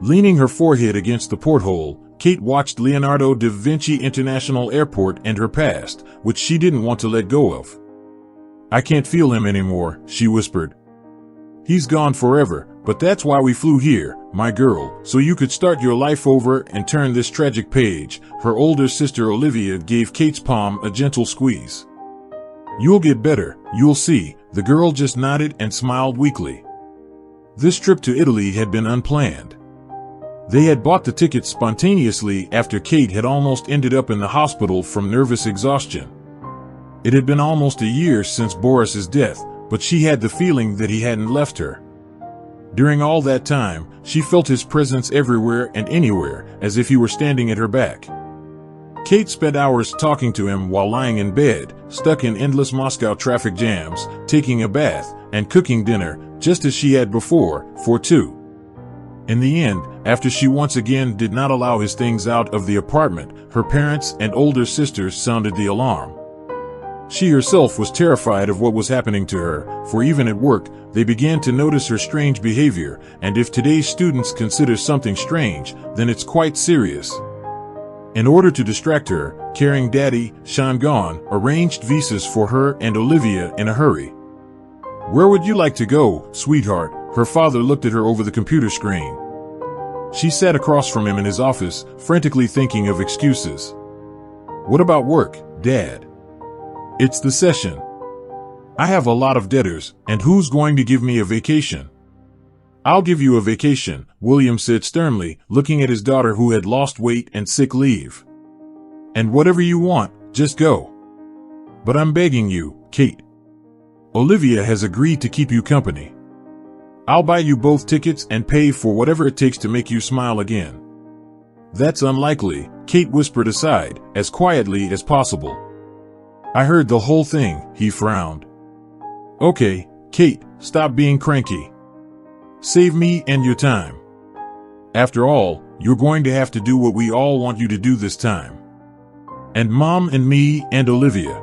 Leaning her forehead against the porthole, Kate watched Leonardo da Vinci International Airport and her past, which she didn't want to let go of. "I can't feel him anymore," she whispered. "He's gone forever, but that's why we flew here, my girl, so you could start your life over and turn this tragic page." Her older sister Olivia gave Kate's palm a gentle squeeze. "You'll get better, you'll see." The girl just nodded and smiled weakly. This trip to Italy had been unplanned. They had bought the tickets spontaneously after Kate had almost ended up in the hospital from nervous exhaustion. It had been almost a year since Boris's death, but she had the feeling that he hadn't left her. During all that time, she felt his presence everywhere and anywhere, as if he were standing at her back. Kate spent hours talking to him while lying in bed, stuck in endless Moscow traffic jams, taking a bath, and cooking dinner, just as she had before, for two. In the end, after she once again did not allow his things out of the apartment, her parents and older sisters sounded the alarm. She herself was terrified of what was happening to her, for even at work, they began to notice her strange behavior, and if today's students consider something strange, then it's quite serious. In order to distract her, caring daddy, Shangan, arranged visas for her and Olivia in a hurry. "Where would you like to go, sweetheart?" Her father looked at her over the computer screen. She sat across from him in his office, frantically thinking of excuses. "What about work, Dad? It's the session. I have a lot of debtors, and who's going to give me a vacation?" "I'll give you a vacation," William said sternly, looking at his daughter who had lost weight and sick leave. "And whatever you want, just go." "But I'm begging you, Kate. Olivia has agreed to keep you company. I'll buy you both tickets and pay for whatever it takes to make you smile again." "That's unlikely," Kate whispered aside, as quietly as possible. "I heard the whole thing," he frowned. "Okay, Kate, stop being cranky. Save me and your time. After all, you're going to have to do what we all want you to do this time. And Mom and me and Olivia."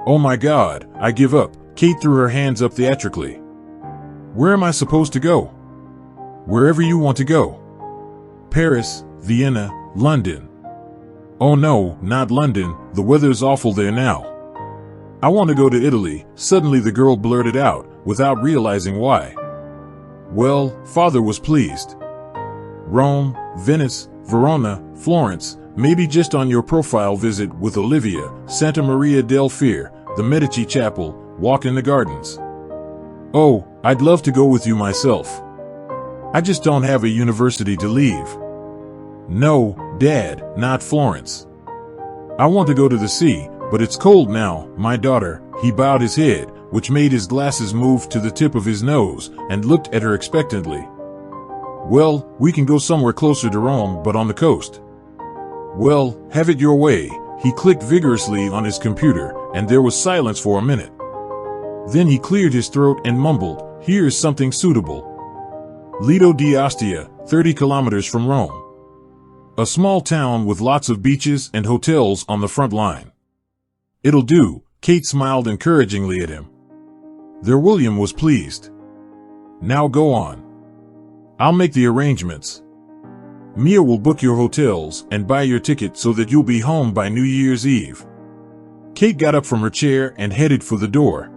"Oh my God, I give up." Kate threw her hands up theatrically. "Where am I supposed to go?" "Wherever you want to go. Paris, Vienna, London." "Oh no, not London, the weather's awful there now." "I want to go to Italy," suddenly the girl blurted out, without realizing why. Well, Father was pleased. "Rome, Venice, Verona, Florence, maybe just on your profile visit with Olivia, Santa Maria del Fiore, the Medici Chapel, walk in the gardens." "Oh, I'd love to go with you myself. I just don't have a university to leave." "No, Dad, not Florence. I want to go to the sea, but it's cold now, my daughter." He bowed his head, which made his glasses move to the tip of his nose, and looked at her expectantly. "Well, we can go somewhere closer to Rome, but on the coast." "Well, have it your way." He clicked vigorously on his computer, and there was silence for a minute. Then he cleared his throat and mumbled, "Here's something suitable. Lido di Ostia, 30 kilometers from Rome. A small town with lots of beaches and hotels on the front line." "It'll do." Kate smiled encouragingly at him. Their William was pleased. "Now go on. I'll make the arrangements. Mia will book your hotels and buy your ticket so that you'll be home by New Year's Eve." Kate got up from her chair and headed for the door.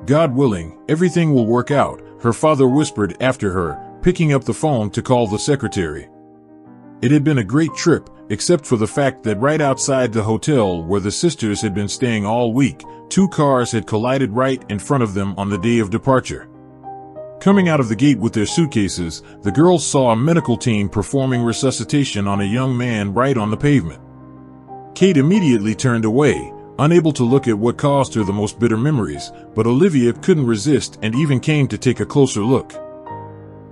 "God willing, everything will work out," her father whispered after her, picking up the phone to call the secretary. It had been a great trip, except for the fact that right outside the hotel where the sisters had been staying all week, two cars had collided right in front of them on the day of departure. Coming out of the gate with their suitcases, the girls saw a medical team performing resuscitation on a young man right on the pavement. Kate immediately turned away, unable to look at what caused her the most bitter memories, but Olivia couldn't resist and even came to take a closer look.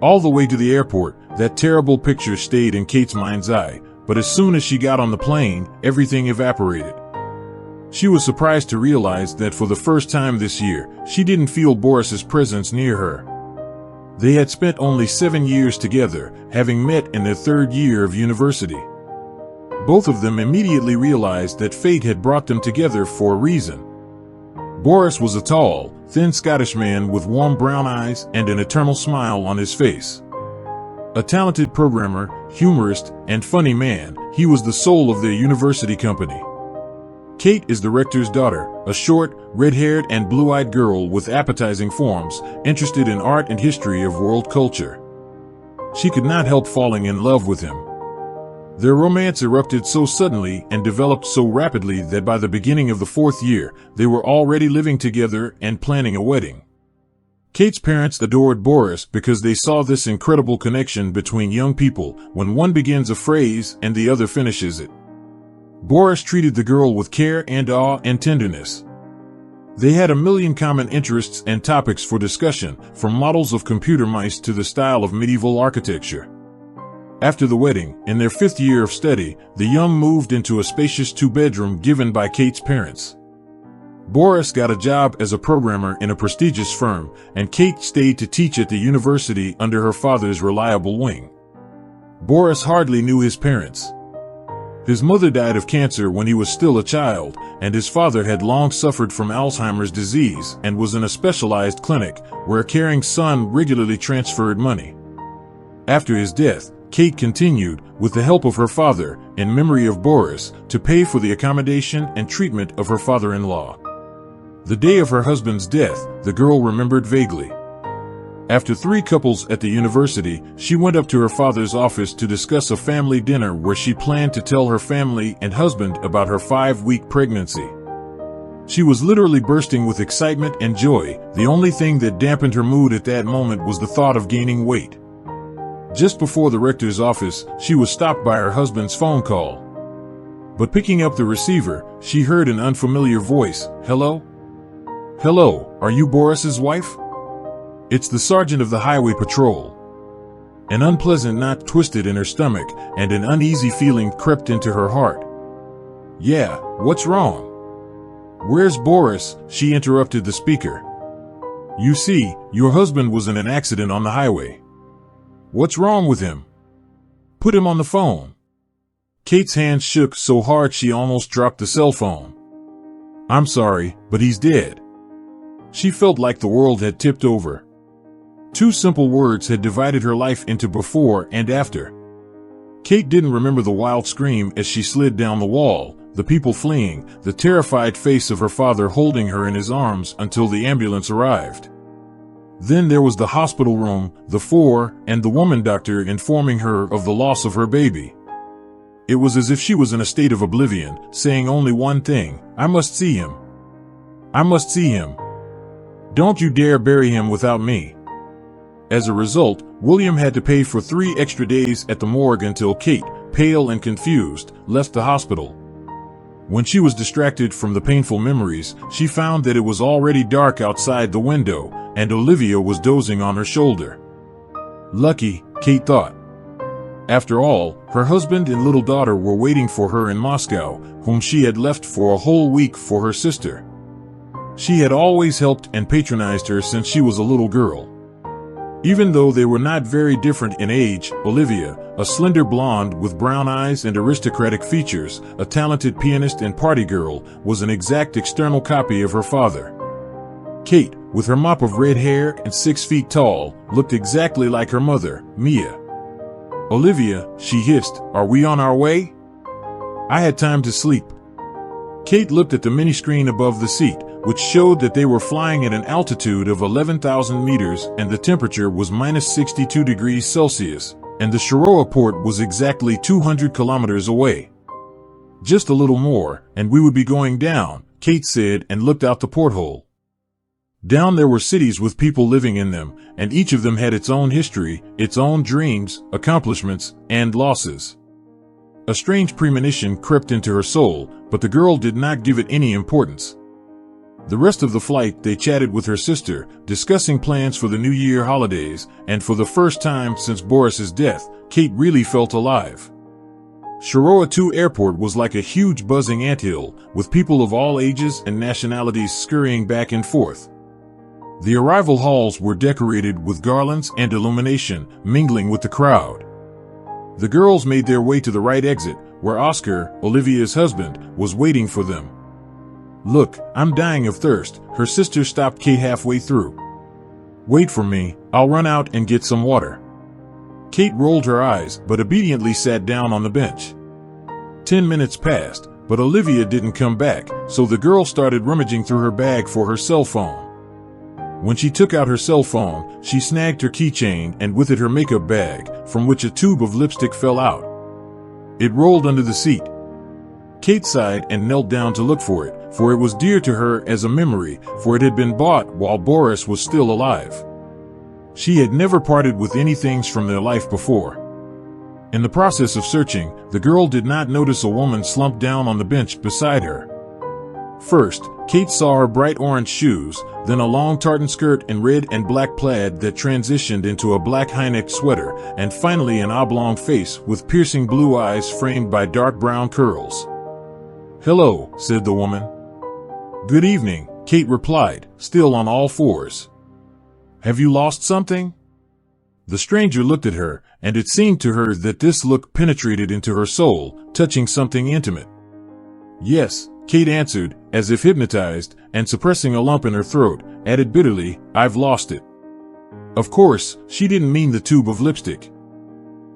All the way to the airport, that terrible picture stayed in Kate's mind's eye, but as soon as she got on the plane, everything evaporated. She was surprised to realize that for the first time this year, she didn't feel Boris's presence near her. They had spent only 7 years together, having met in their 3rd year of university. Both of them immediately realized that fate had brought them together for a reason. Boris was a tall, thin Scottish man with warm brown eyes and an eternal smile on his face. A talented programmer, humorist, and funny man, he was the soul of their university company. Kate is the rector's daughter, a short, red-haired and blue-eyed girl with appetizing forms, interested in art and history of world culture. She could not help falling in love with him. Their romance erupted so suddenly and developed so rapidly that by the beginning of the 4th year, they were already living together and planning a wedding. Kate's parents adored Boris because they saw this incredible connection between young people when one begins a phrase and the other finishes it. Boris treated the girl with care and awe and tenderness. They had a million common interests and topics for discussion, from models of computer mice to the style of medieval architecture. After the wedding, in their 5th year of study, the young moved into a spacious 2-bedroom given by Kate's parents. Boris got a job as a programmer in a prestigious firm, and Kate stayed to teach at the university under her father's reliable wing. Boris hardly knew his parents. His mother died of cancer when he was still a child, and his father had long suffered from Alzheimer's disease and was in a specialized clinic where a caring son regularly transferred money. After his death, Kate continued, with the help of her father, in memory of Boris, to pay for the accommodation and treatment of her father-in-law. The day of her husband's death, the girl remembered vaguely. After 3 couples at the university, she went up to her father's office to discuss a family dinner where she planned to tell her family and husband about her 5-week pregnancy. She was literally bursting with excitement and joy. The only thing that dampened her mood at that moment was the thought of gaining weight. Just before the rector's office, she was stopped by her husband's phone call. But picking up the receiver, she heard an unfamiliar voice. "Hello? Hello, are you Boris's wife?" "It's the sergeant of the highway patrol." An unpleasant knot twisted in her stomach, and an uneasy feeling crept into her heart. "Yeah, what's wrong?" "Where's Boris?" she interrupted the speaker. "You see, your husband was in an accident on the highway." "What's wrong with him?" "Put him on the phone." Kate's hands shook so hard she almost dropped the cell phone. "I'm sorry, but he's dead." She felt like the world had tipped over. 2 simple words had divided her life into before and after. Kate didn't remember the wild scream as she slid down the wall, the people fleeing, the terrified face of her father holding her in his arms until the ambulance arrived. Then there was the hospital room, the 4, and the woman doctor informing her of the loss of her baby. It was as if she was in a state of oblivion, saying only one thing: "I must see him. I must see him. Don't you dare bury him without me." As a result, William had to pay for 3 extra days at the morgue until Kate, pale and confused, left the hospital. When she was distracted from the painful memories, she found that it was already dark outside the window, and Olivia was dozing on her shoulder. Lucky, Kate thought. After all, her husband and little daughter were waiting for her in Moscow, whom she had left for a whole week for her sister. She had always helped and patronized her since she was a little girl. Even though they were not very different in age, Olivia, a slender blonde with brown eyes and aristocratic features, a talented pianist and party girl, was an exact external copy of her father. Kate, with her mop of red hair and 6 feet tall, looked exactly like her mother, Mia. "Olivia," she hissed, "are we on our way?" "I had time to sleep." Kate looked at the mini-screen above the seat, which showed that they were flying at an altitude of 11,000 meters and the temperature was minus 62 degrees Celsius, and the Sharoa port was exactly 200 kilometers away. "Just a little more, and we would be going down," Kate said and looked out the porthole. Down there were cities with people living in them, and each of them had its own history, its own dreams, accomplishments, and losses. A strange premonition crept into her soul, but the girl did not give it any importance. The rest of the flight they chatted with her sister, discussing plans for the New Year holidays, and for the first time since Boris's death, Kate really felt alive. Sharoa 2 Airport was like a huge buzzing anthill, with people of all ages and nationalities scurrying back and forth. The arrival halls were decorated with garlands and illumination, mingling with the crowd. The girls made their way to the right exit, where Oscar, Olivia's husband, was waiting for them. "Look, I'm dying of thirst," her sister stopped Kate halfway through. "Wait for me, I'll run out and get some water." Kate rolled her eyes, but obediently sat down on the bench. 10 minutes passed, but Olivia didn't come back, so the girl started rummaging through her bag for her cell phone. When she took out her cell phone, she snagged her keychain and with it her makeup bag, from which a tube of lipstick fell out. It rolled under the seat. Kate sighed and knelt down to look for it was dear to her as a memory, for it had been bought while Boris was still alive. She had never parted with any things from their life before. In the process of searching, the girl did not notice a woman slumped down on the bench beside her. First, Kate saw her bright orange shoes, then a long tartan skirt in red and black plaid that transitioned into a black high-necked sweater, and finally an oblong face with piercing blue eyes framed by dark brown curls. "Hello," said the woman. "Good evening," Kate replied, still on all fours. "Have you lost something?" The stranger looked at her, and it seemed to her that this look penetrated into her soul, touching something intimate. "Yes," Kate answered, as if hypnotized, and suppressing a lump in her throat, added bitterly, "I've lost it." Of course, she didn't mean the tube of lipstick.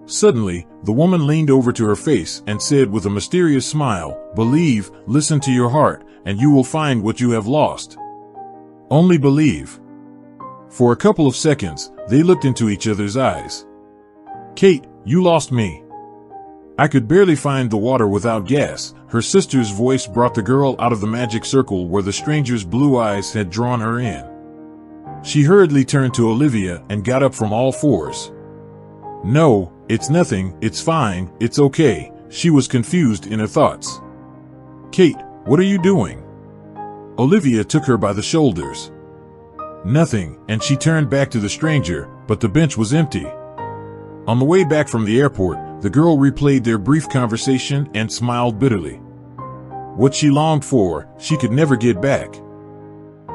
Suddenly, the woman leaned over to her face and said with a mysterious smile, "Believe, listen to your heart, and you will find what you have lost. Only believe." For a couple of seconds, they looked into each other's eyes. "Kate, you lost me." "I could barely find the water without gas." Her sister's voice brought the girl out of the magic circle where the stranger's blue eyes had drawn her in. She hurriedly turned to Olivia and got up from all fours. "No, it's nothing, it's fine, it's okay." She was confused in her thoughts. "Kate, what are you doing?" Olivia took her by the shoulders. "Nothing," and she turned back to the stranger, but the bench was empty. On the way back from the airport, the girl replayed their brief conversation and smiled bitterly. What she longed for, she could never get back.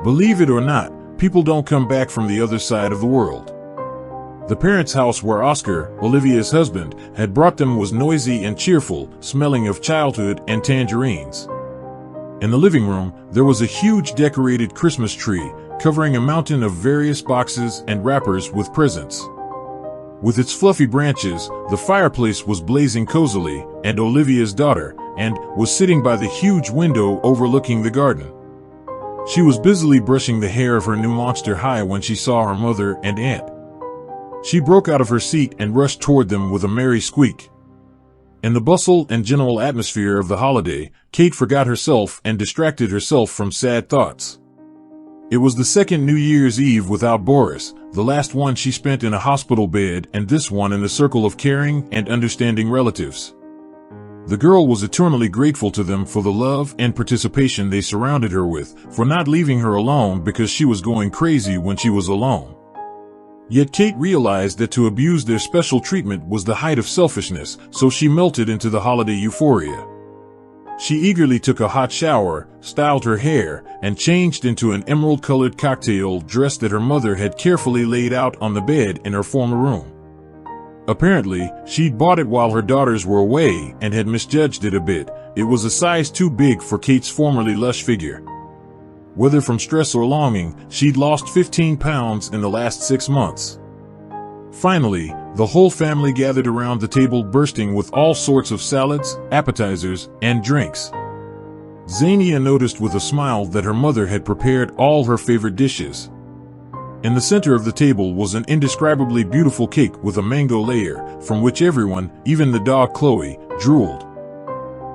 Believe it or not, people don't come back from the other side of the world. The parents' house where Oscar, Olivia's husband, had brought them was noisy and cheerful, smelling of childhood and tangerines. In the living room, there was a huge decorated Christmas tree, covering a mountain of various boxes and wrappers with presents. With its fluffy branches, the fireplace was blazing cozily, and Olivia's daughter, was sitting by the huge window overlooking the garden. She was busily brushing the hair of her new Monster High when she saw her mother and aunt. She broke out of her seat and rushed toward them with a merry squeak. In the bustle and general atmosphere of the holiday, Kate forgot herself and distracted herself from sad thoughts. It was the second New Year's Eve without Boris, the last one she spent in a hospital bed and this one in the circle of caring and understanding relatives. The girl was eternally grateful to them for the love and participation they surrounded her with, for not leaving her alone because she was going crazy when she was alone. Yet Kate realized that to abuse their special treatment was the height of selfishness, so she melted into the holiday euphoria. She eagerly took a hot shower, styled her hair, and changed into an emerald-colored cocktail dress that her mother had carefully laid out on the bed in her former room. Apparently, she'd bought it while her daughters were away and had misjudged it a bit. It was a size too big for Kate's formerly lush figure. Whether from stress or longing, she'd lost 15 pounds in the last 6 months. Finally, the whole family gathered around the table bursting with all sorts of salads, appetizers, and drinks. Xenia noticed with a smile that her mother had prepared all her favorite dishes. In the center of the table was an indescribably beautiful cake with a mango layer, from which everyone, even the dog Chloe, drooled.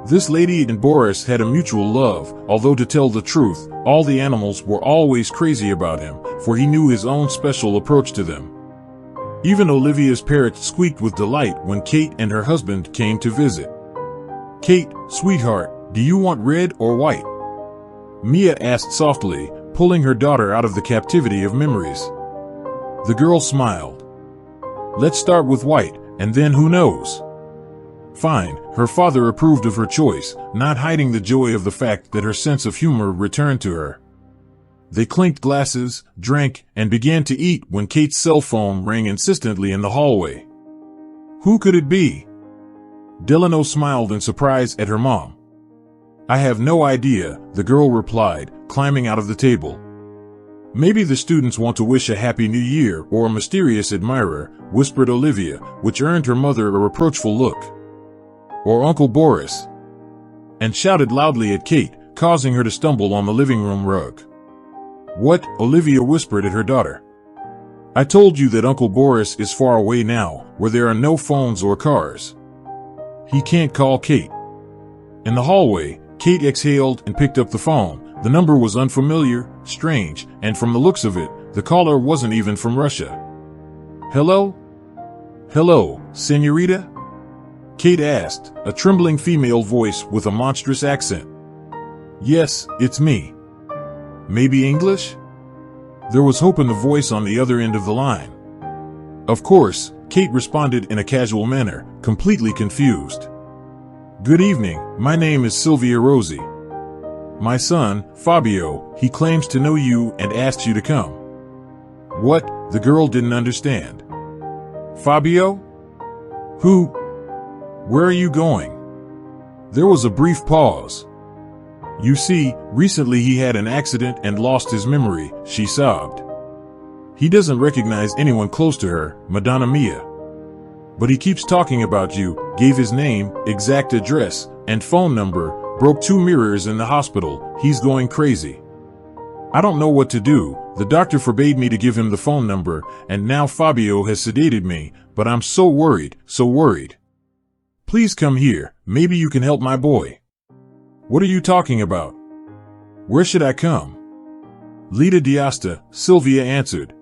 This lady and Boris had a mutual love, although to tell the truth, all the animals were always crazy about him, for he knew his own special approach to them. Even Olivia's parrot squeaked with delight when Kate and her husband came to visit. "Kate, sweetheart, do you want red or white?" Mia asked softly, pulling her daughter out of the captivity of memories. The girl smiled. "Let's start with white, and then who knows?" Fine, her father approved of her choice, not hiding the joy of the fact that her sense of humor returned to her. They clinked glasses, drank, and began to eat when Kate's cell phone rang insistently in the hallway. Who could it be? Delano smiled in surprise at her mom. "I have no idea," the girl replied, climbing out of the table. Maybe the students want to wish a happy new year or a mysterious admirer, whispered Olivia, which earned her mother a reproachful look. Or Uncle Boris. And shouted loudly at Kate, causing her to stumble on the living room rug. What? Olivia whispered at her daughter. I told you that Uncle Boris is far away now, where there are no phones or cars. He can't call Kate. In the hallway, Kate exhaled and picked up the phone. The number was unfamiliar, strange, and from the looks of it, the caller wasn't even from Russia. Hello? Hello, senorita? Kate asked, a trembling female voice with a monstrous accent. Yes, it's me. Maybe English? There was hope in the voice on the other end of the line. Of course, Kate responded in a casual manner, completely confused. Good evening, my name is Sylvia Rosie. My son, Fabio, he claims to know you and asks you to come. What? The girl didn't understand. Fabio? Who? Where are you going? There was a brief pause. You see, recently he had an accident and lost his memory, she sobbed. He doesn't recognize anyone close to her, Madonna Mia. But he keeps talking about you, gave his name, exact address, and phone number, broke 2 mirrors in the hospital. He's going crazy. I don't know what to do. The doctor forbade me to give him the phone number, and now Fabio has sedated me, but I'm so worried, so worried. Please come here, maybe you can help my boy. What are you talking about? Where should I come? Lita d'Asta, Sylvia answered.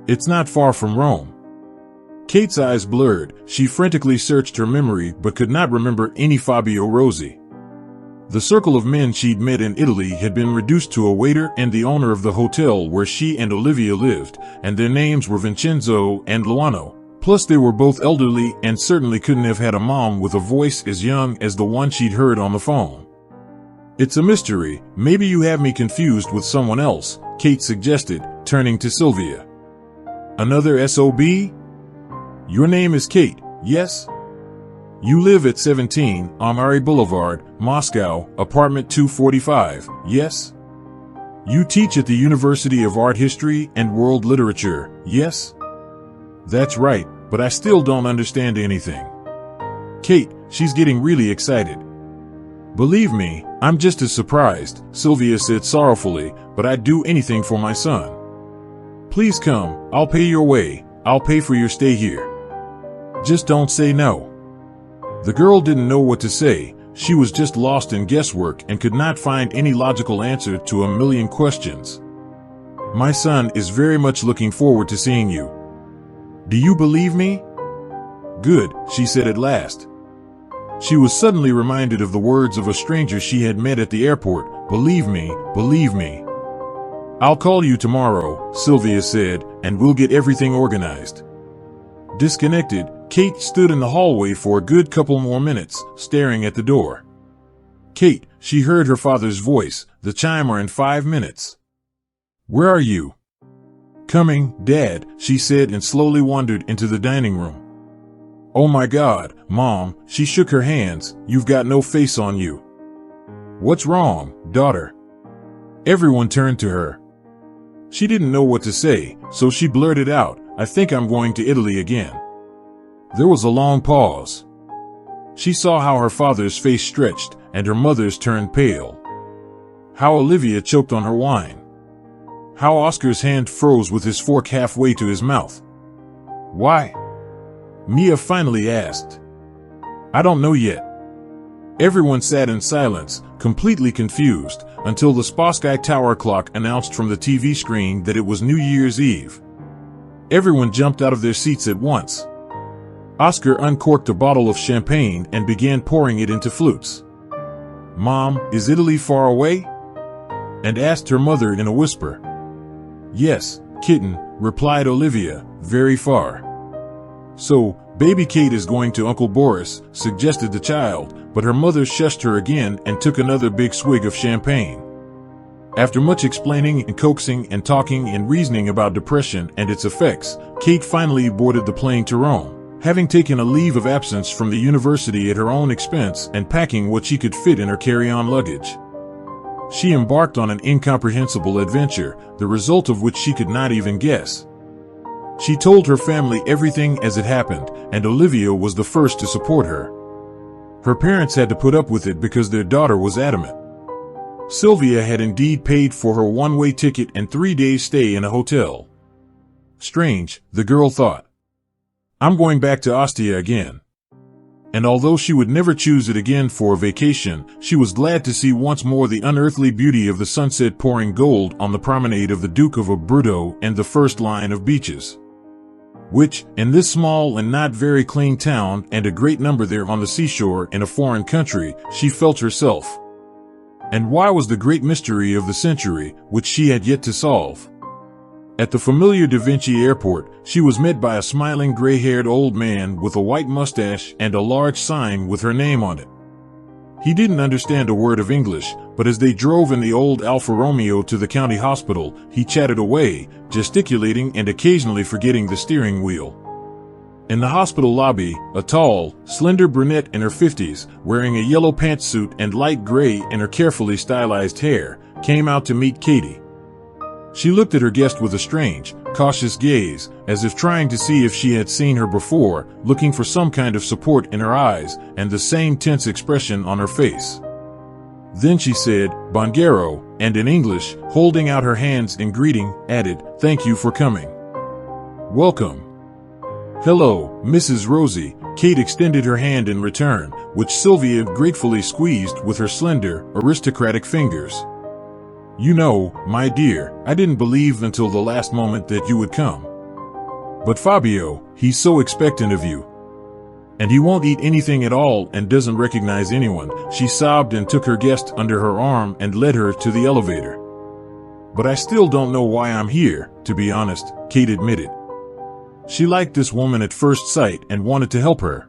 It's not far from Rome. Kate's eyes blurred. She frantically searched her memory but could not remember any Fabio Rosie. The circle of men she'd met in Italy had been reduced to a waiter and the owner of the hotel where she and Olivia lived, and their names were Vincenzo and Luano. Plus they were both elderly and certainly couldn't have had a mom with a voice as young as the one she'd heard on the phone. It's a mystery. Maybe you have me confused with someone else, Kate suggested, turning to Sylvia. Another SOB? Your name is Kate, yes? You live at 17, Amari Boulevard, Moscow, apartment 245, yes? You teach at the University of Art History and World Literature, yes? That's right, but I still don't understand anything. Kate, she's getting really excited. Believe me, I'm just as surprised, Sylvia said sorrowfully, but I'd do anything for my son. Please come, I'll pay your way, I'll pay for your stay here. Just don't say no. The girl didn't know what to say. She was just lost in guesswork and could not find any logical answer to a million questions. My son is very much looking forward to seeing you. Do you believe me? Good, she said at last. She was suddenly reminded of the words of a stranger she had met at the airport. Believe me, believe me. I'll call you tomorrow, Sylvia said, and we'll get everything organized. Disconnected, Kate stood in the hallway for a good couple more minutes, staring at the door. Kate, she heard her father's voice, the chimer in 5 minutes. Where are you? Coming, Dad, she said and slowly wandered into the dining room. Oh my God, Mom, she shook her hands, you've got no face on you. What's wrong, daughter? Everyone turned to her. She didn't know what to say, so she blurted out, I think I'm going to Italy again. There was a long pause. She saw how her father's face stretched and her mother's turned pale. How Olivia choked on her wine. How Oscar's hand froze with his fork halfway to his mouth. Why? Mia finally asked. I don't know yet. Everyone sat in silence, completely confused, until the Spasskaya Tower clock announced from the TV screen that it was New Year's Eve. Everyone jumped out of their seats at once. Oscar uncorked a bottle of champagne and began pouring it into flutes. Mom, is Italy far away? And asked her mother in a whisper. Yes, kitten, replied Olivia, very far. So, baby Kate is going to Uncle Boris, suggested the child, but her mother shushed her again and took another big swig of champagne. After much explaining and coaxing and talking and reasoning about depression and its effects, Kate finally boarded the plane to Rome, having taken a leave of absence from the university at her own expense and packing what she could fit in her carry-on luggage. she embarked on an incomprehensible adventure, the result of which she could not even guess. She told her family everything as it happened, and Olivia was the first to support her. Her parents had to put up with it because their daughter was adamant. Sylvia had indeed paid for her one-way ticket and 3 days' stay in a hotel. Strange, the girl thought. I'm going back to Ostia again. And although she would never choose it again for a vacation, she was glad to see once more the unearthly beauty of the sunset pouring gold on the promenade of the Duke of Abruzzo and the first line of beaches, which, in this small and not very clean town, and a great number there on the seashore in a foreign country, she felt herself. And why was the great mystery of the century, which she had yet to solve? At the familiar Da Vinci airport, she was met by a smiling gray-haired old man with a white mustache and a large sign with her name on it. He didn't understand a word of English, but as they drove in the old Alfa Romeo to the county hospital, he chatted away, gesticulating and occasionally forgetting the steering wheel. In the hospital lobby, a tall, slender brunette in her 50s, wearing a yellow pantsuit and light gray in her carefully stylized hair, came out to meet Katie. She looked at her guest with a strange, cautious gaze, as if trying to see if she had seen her before, looking for some kind of support in her eyes, and the same tense expression on her face. Then she said, "Buongiorno," and in English, holding out her hands in greeting, added, "Thank you for coming." "Welcome." "Hello, Mrs. Rosie." Kate extended her hand in return, which Sylvia gratefully squeezed with her slender, aristocratic fingers. "You know, my dear, I didn't believe until the last moment that you would come. But Fabio, he's so expectant of you. And he won't eat anything at all and doesn't recognize anyone," she sobbed and took her guest under her arm and led her to the elevator. "But I still don't know why I'm here, to be honest," Kate admitted. She liked this woman at first sight and wanted to help her.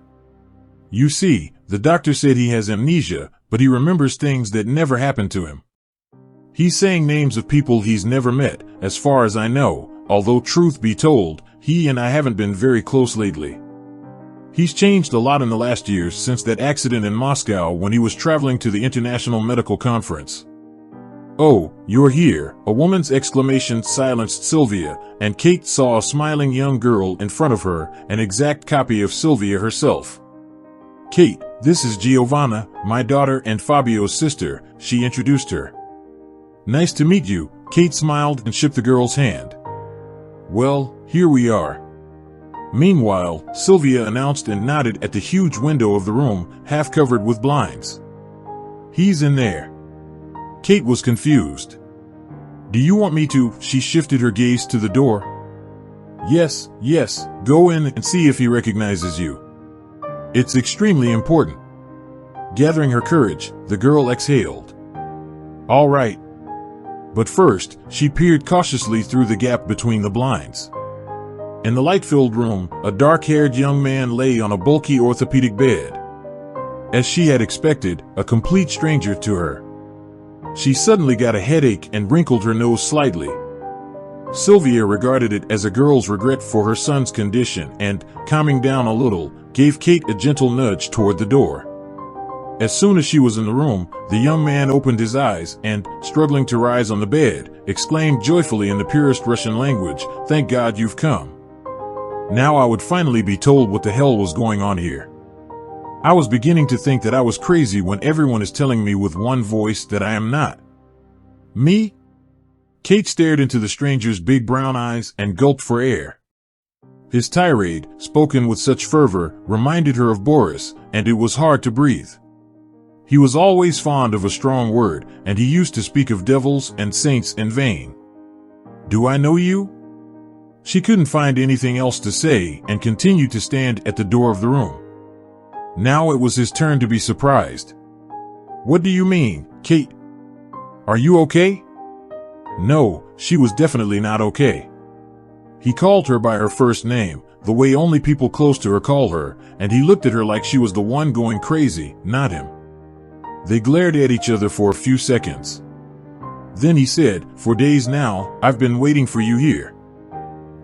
"You see, the doctor said he has amnesia, but he remembers things that never happened to him. He's saying names of people he's never met, as far as I know, although truth be told, he and I haven't been very close lately. He's changed a lot in the last years since that accident in Moscow when he was traveling to the International Medical Conference." "Oh, you're here," a woman's exclamation silenced Sylvia, and Kate saw a smiling young girl in front of her, an exact copy of Sylvia herself. "Kate, this is Giovanna, my daughter and Fabio's sister," she introduced her. "Nice to meet you," Kate smiled and shook the girl's hand. "Well, here we are." Meanwhile, Sylvia announced and nodded at the huge window of the room, half covered with blinds. "He's in there." Kate was confused. "Do you want me to?" She shifted her gaze to the door. Yes, go in and see if he recognizes you. It's extremely important." Gathering her courage, the girl exhaled. "All right." But first, she peered cautiously through the gap between the blinds. In the light-filled room, a dark-haired young man lay on a bulky orthopedic bed. As she had expected, a complete stranger to her. She suddenly got a headache and wrinkled her nose slightly. Sylvia regarded it as a girl's regret for her son's condition and, calming down a little, gave Kate a gentle nudge toward the door. As soon as she was in the room, the young man opened his eyes and, struggling to rise on the bed, exclaimed joyfully in the purest Russian language, "Thank God you've come. Now I would finally be told what the hell was going on here. I was beginning to think that I was crazy when everyone is telling me with one voice that I am not." "Me?" Kate stared into the stranger's big brown eyes and gulped for air. His tirade, spoken with such fervor, reminded her of Boris, and it was hard to breathe. He was always fond of a strong word, and he used to speak of devils and saints in vain. "Do I know you?" She couldn't find anything else to say and continued to stand at the door of the room. Now it was his turn to be surprised. "What do you mean, Kate? Are you okay?" No, she was definitely not okay. He called her by her first name, the way only people close to her call her, and he looked at her like she was the one going crazy, not him. They glared at each other for a few seconds. Then he said, "For days now, I've been waiting for you here.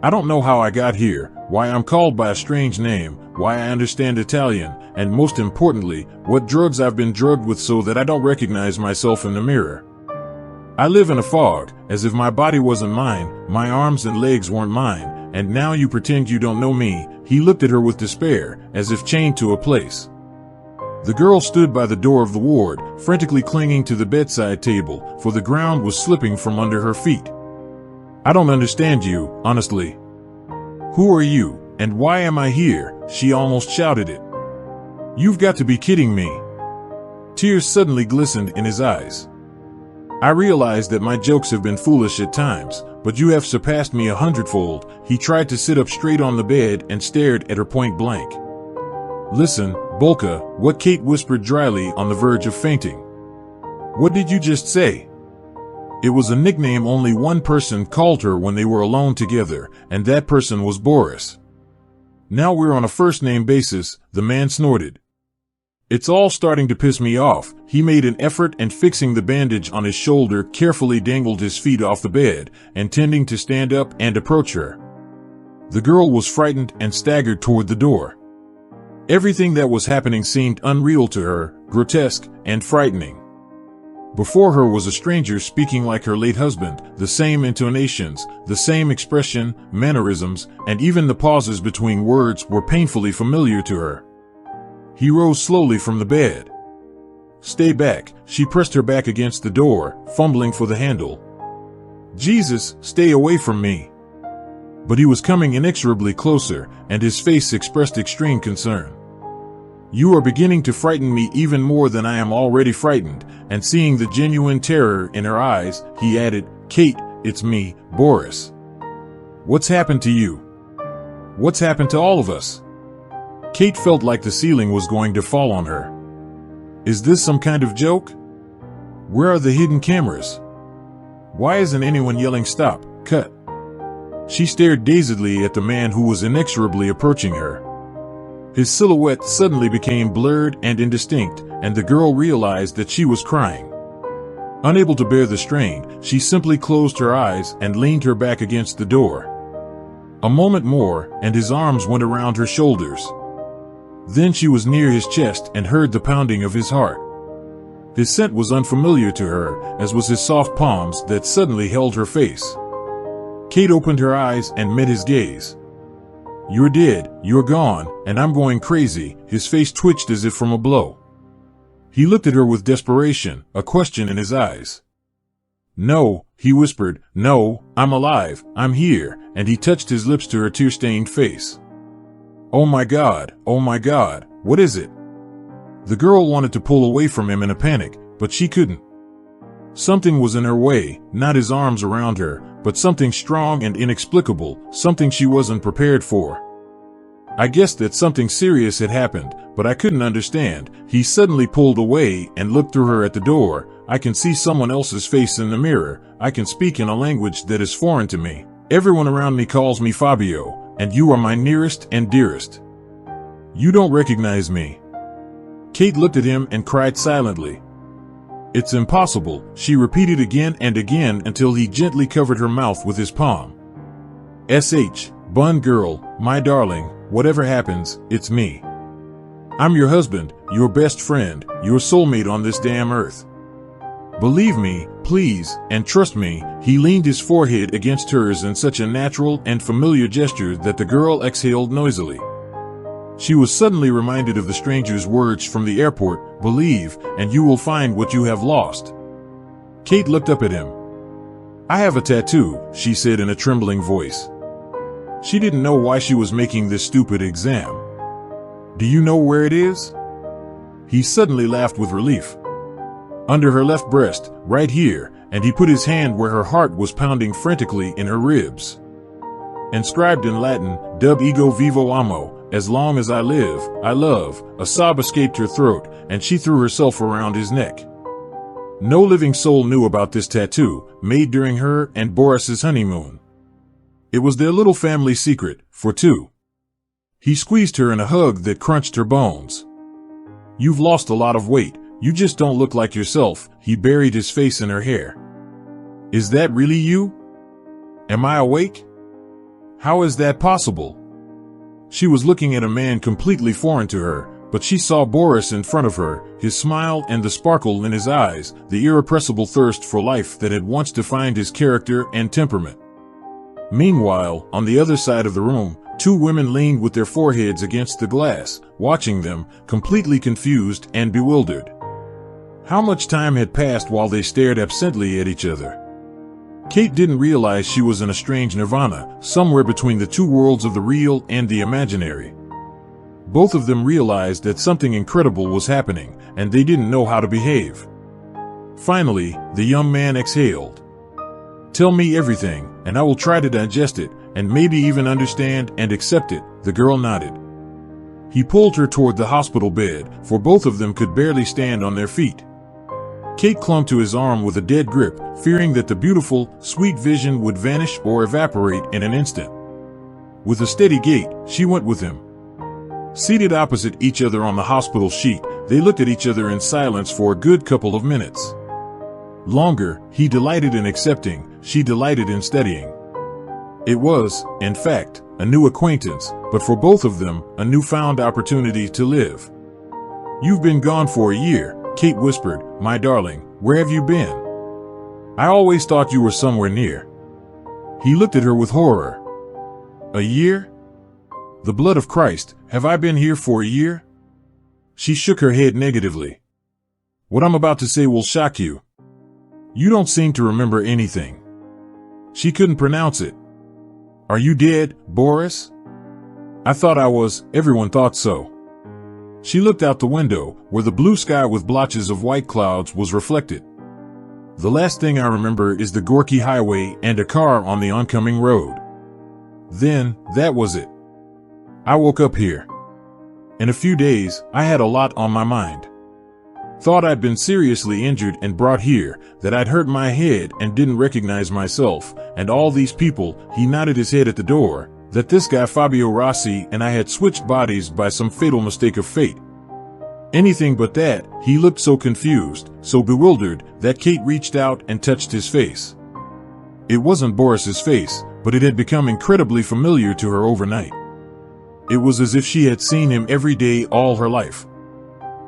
I don't know how I got here, why I'm called by a strange name, why I understand Italian, and most importantly, what drugs I've been drugged with so that I don't recognize myself in the mirror. I live in a fog, as if my body wasn't mine, my arms and legs weren't mine, and now you pretend you don't know me." He looked at her with despair, as if chained to a place. The girl stood by the door of the ward, frantically clinging to the bedside table, for the ground was slipping from under her feet. "I don't understand you, honestly. Who are you, and why am I here?" She almost shouted it. "You've got to be kidding me." Tears suddenly glistened in his eyes. "I realize that my jokes have been foolish at times, but you have surpassed me 100-fold. He tried to sit up straight on the bed and stared at her point blank. "Listen, Bulka," what Kate whispered dryly on the verge of fainting. "What did you just say?" It was a nickname only one person called her when they were alone together, and that person was Boris. "Now we're on a first-name basis," the man snorted. "It's all starting to piss me off." He made an effort and, fixing the bandage on his shoulder, carefully dangled his feet off the bed, intending to stand up and approach her. The girl was frightened and staggered toward the door. Everything that was happening seemed unreal to her, grotesque and frightening. Before her was a stranger speaking like her late husband, the same intonations, the same expression, mannerisms, and even the pauses between words were painfully familiar to her. He rose slowly from the bed. "Stay back," she pressed her back against the door, fumbling for the handle. "Jesus, stay away from me." But he was coming inexorably closer, and his face expressed extreme concern. "You are beginning to frighten me even more than I am already frightened," and seeing the genuine terror in her eyes, he added, "Kate, it's me, Boris. What's happened to you? What's happened to all of us?" Kate felt like the ceiling was going to fall on her. Is this some kind of joke? Where are the hidden cameras? Why isn't anyone yelling stop, cut? She stared dazedly at the man who was inexorably approaching her. His silhouette suddenly became blurred and indistinct, and the girl realized that she was crying. Unable to bear the strain, she simply closed her eyes and leaned her back against the door. A moment more, and his arms went around her shoulders. Then she was near his chest and heard the pounding of his heart. His scent was unfamiliar to her, as was his soft palms that suddenly held her face. Kate opened her eyes and met his gaze. "You're dead, you're gone, and I'm going crazy." His face twitched as if from a blow. He looked at her with desperation, a question in his eyes. "No," he whispered, "no, I'm alive, I'm here," and he touched his lips to her tear-stained face. Oh my God, what is it?" The girl wanted to pull away from him in a panic, but she couldn't. Something was in her way, not his arms around her, but something strong and inexplicable, something she wasn't prepared for. "I guessed that something serious had happened, but I couldn't understand." He suddenly pulled away and looked through her at the door. "I can see someone else's face in the mirror. I can speak in a language that is foreign to me. Everyone around me calls me Fabio, and you are my nearest and dearest. You don't recognize me." Kate looked at him and cried silently. "It's impossible," she repeated again and again until he gently covered her mouth with his palm. Bun girl, my darling, whatever happens, it's me. I'm your husband, your best friend, your soulmate on this damn earth. Believe me, please, and trust me." He leaned his forehead against hers in such a natural and familiar gesture that the girl exhaled noisily. She was suddenly reminded of the stranger's words from the airport, "Believe, and you will find what you have lost." Kate looked up at him. "I have a tattoo," she said in a trembling voice. She didn't know why she was making this stupid exam. "Do you know where it is?" He suddenly laughed with relief. "Under her left breast, right here," and he put his hand where her heart was pounding frantically in her ribs. "Inscribed in Latin, Dub ego vivo amo, as long as I live, I love." A sob escaped her throat, and she threw herself around his neck. No living soul knew about this tattoo, made during her and Boris's honeymoon. It was their little family secret, for two. He squeezed her in a hug that crunched her bones. "You've lost a lot of weight. You just don't look like yourself." He buried his face in her hair. "Is that really you? Am I awake? How is that possible?" She was looking at a man completely foreign to her, But she saw Boris in front of her, his smile and the sparkle in his eyes, the irrepressible thirst for life that had once defined his character and temperament. Meanwhile, on the other side of the room, two women leaned with their foreheads against the glass, watching them, completely confused and bewildered. How much time had passed while they stared absently at each other? Kate didn't realize she was in a strange nirvana, somewhere between the two worlds of the real and the imaginary. Both of them realized that something incredible was happening, and they didn't know how to behave. Finally, the young man exhaled. "Tell me everything, and I will try to digest it, and maybe even understand and accept it," the girl nodded. He pulled her toward the hospital bed, for both of them could barely stand on their feet. Kate clung to his arm with a dead grip, fearing that the beautiful, sweet vision would vanish or evaporate in an instant. With a steady gait, she went with him. Seated opposite each other on the hospital sheet, they looked at each other in silence for a good couple of minutes. Longer, he delighted in accepting, she delighted in studying. It was, in fact, a new acquaintance, but for both of them, a newfound opportunity to live. "You've been gone for a year," Kate whispered. "My darling, where have you been? I always thought you were somewhere near." He looked at her with horror. "A year? The blood of Christ, have I been here for a year?" She shook her head negatively. "What I'm about to say will shock you. You don't seem to remember anything." She couldn't pronounce it. "Are you dead, Boris?" "I thought I was, everyone thought so." She looked out the window, where the blue sky with blotches of white clouds was reflected. "The last thing I remember is the Gorky Highway and a car on the oncoming road. Then, that was it. I woke up here. In a few days, I had a lot on my mind. Thought I'd been seriously injured and brought here, that I'd hurt my head and didn't recognize myself, and all these people," he nodded his head at the door, "that this guy Fabio Rossi and I had switched bodies by some fatal mistake of fate. Anything but that." He looked so confused, so bewildered, that Kate reached out and touched his face. It wasn't Boris's face, but it had become incredibly familiar to her overnight. It was as if she had seen him every day all her life.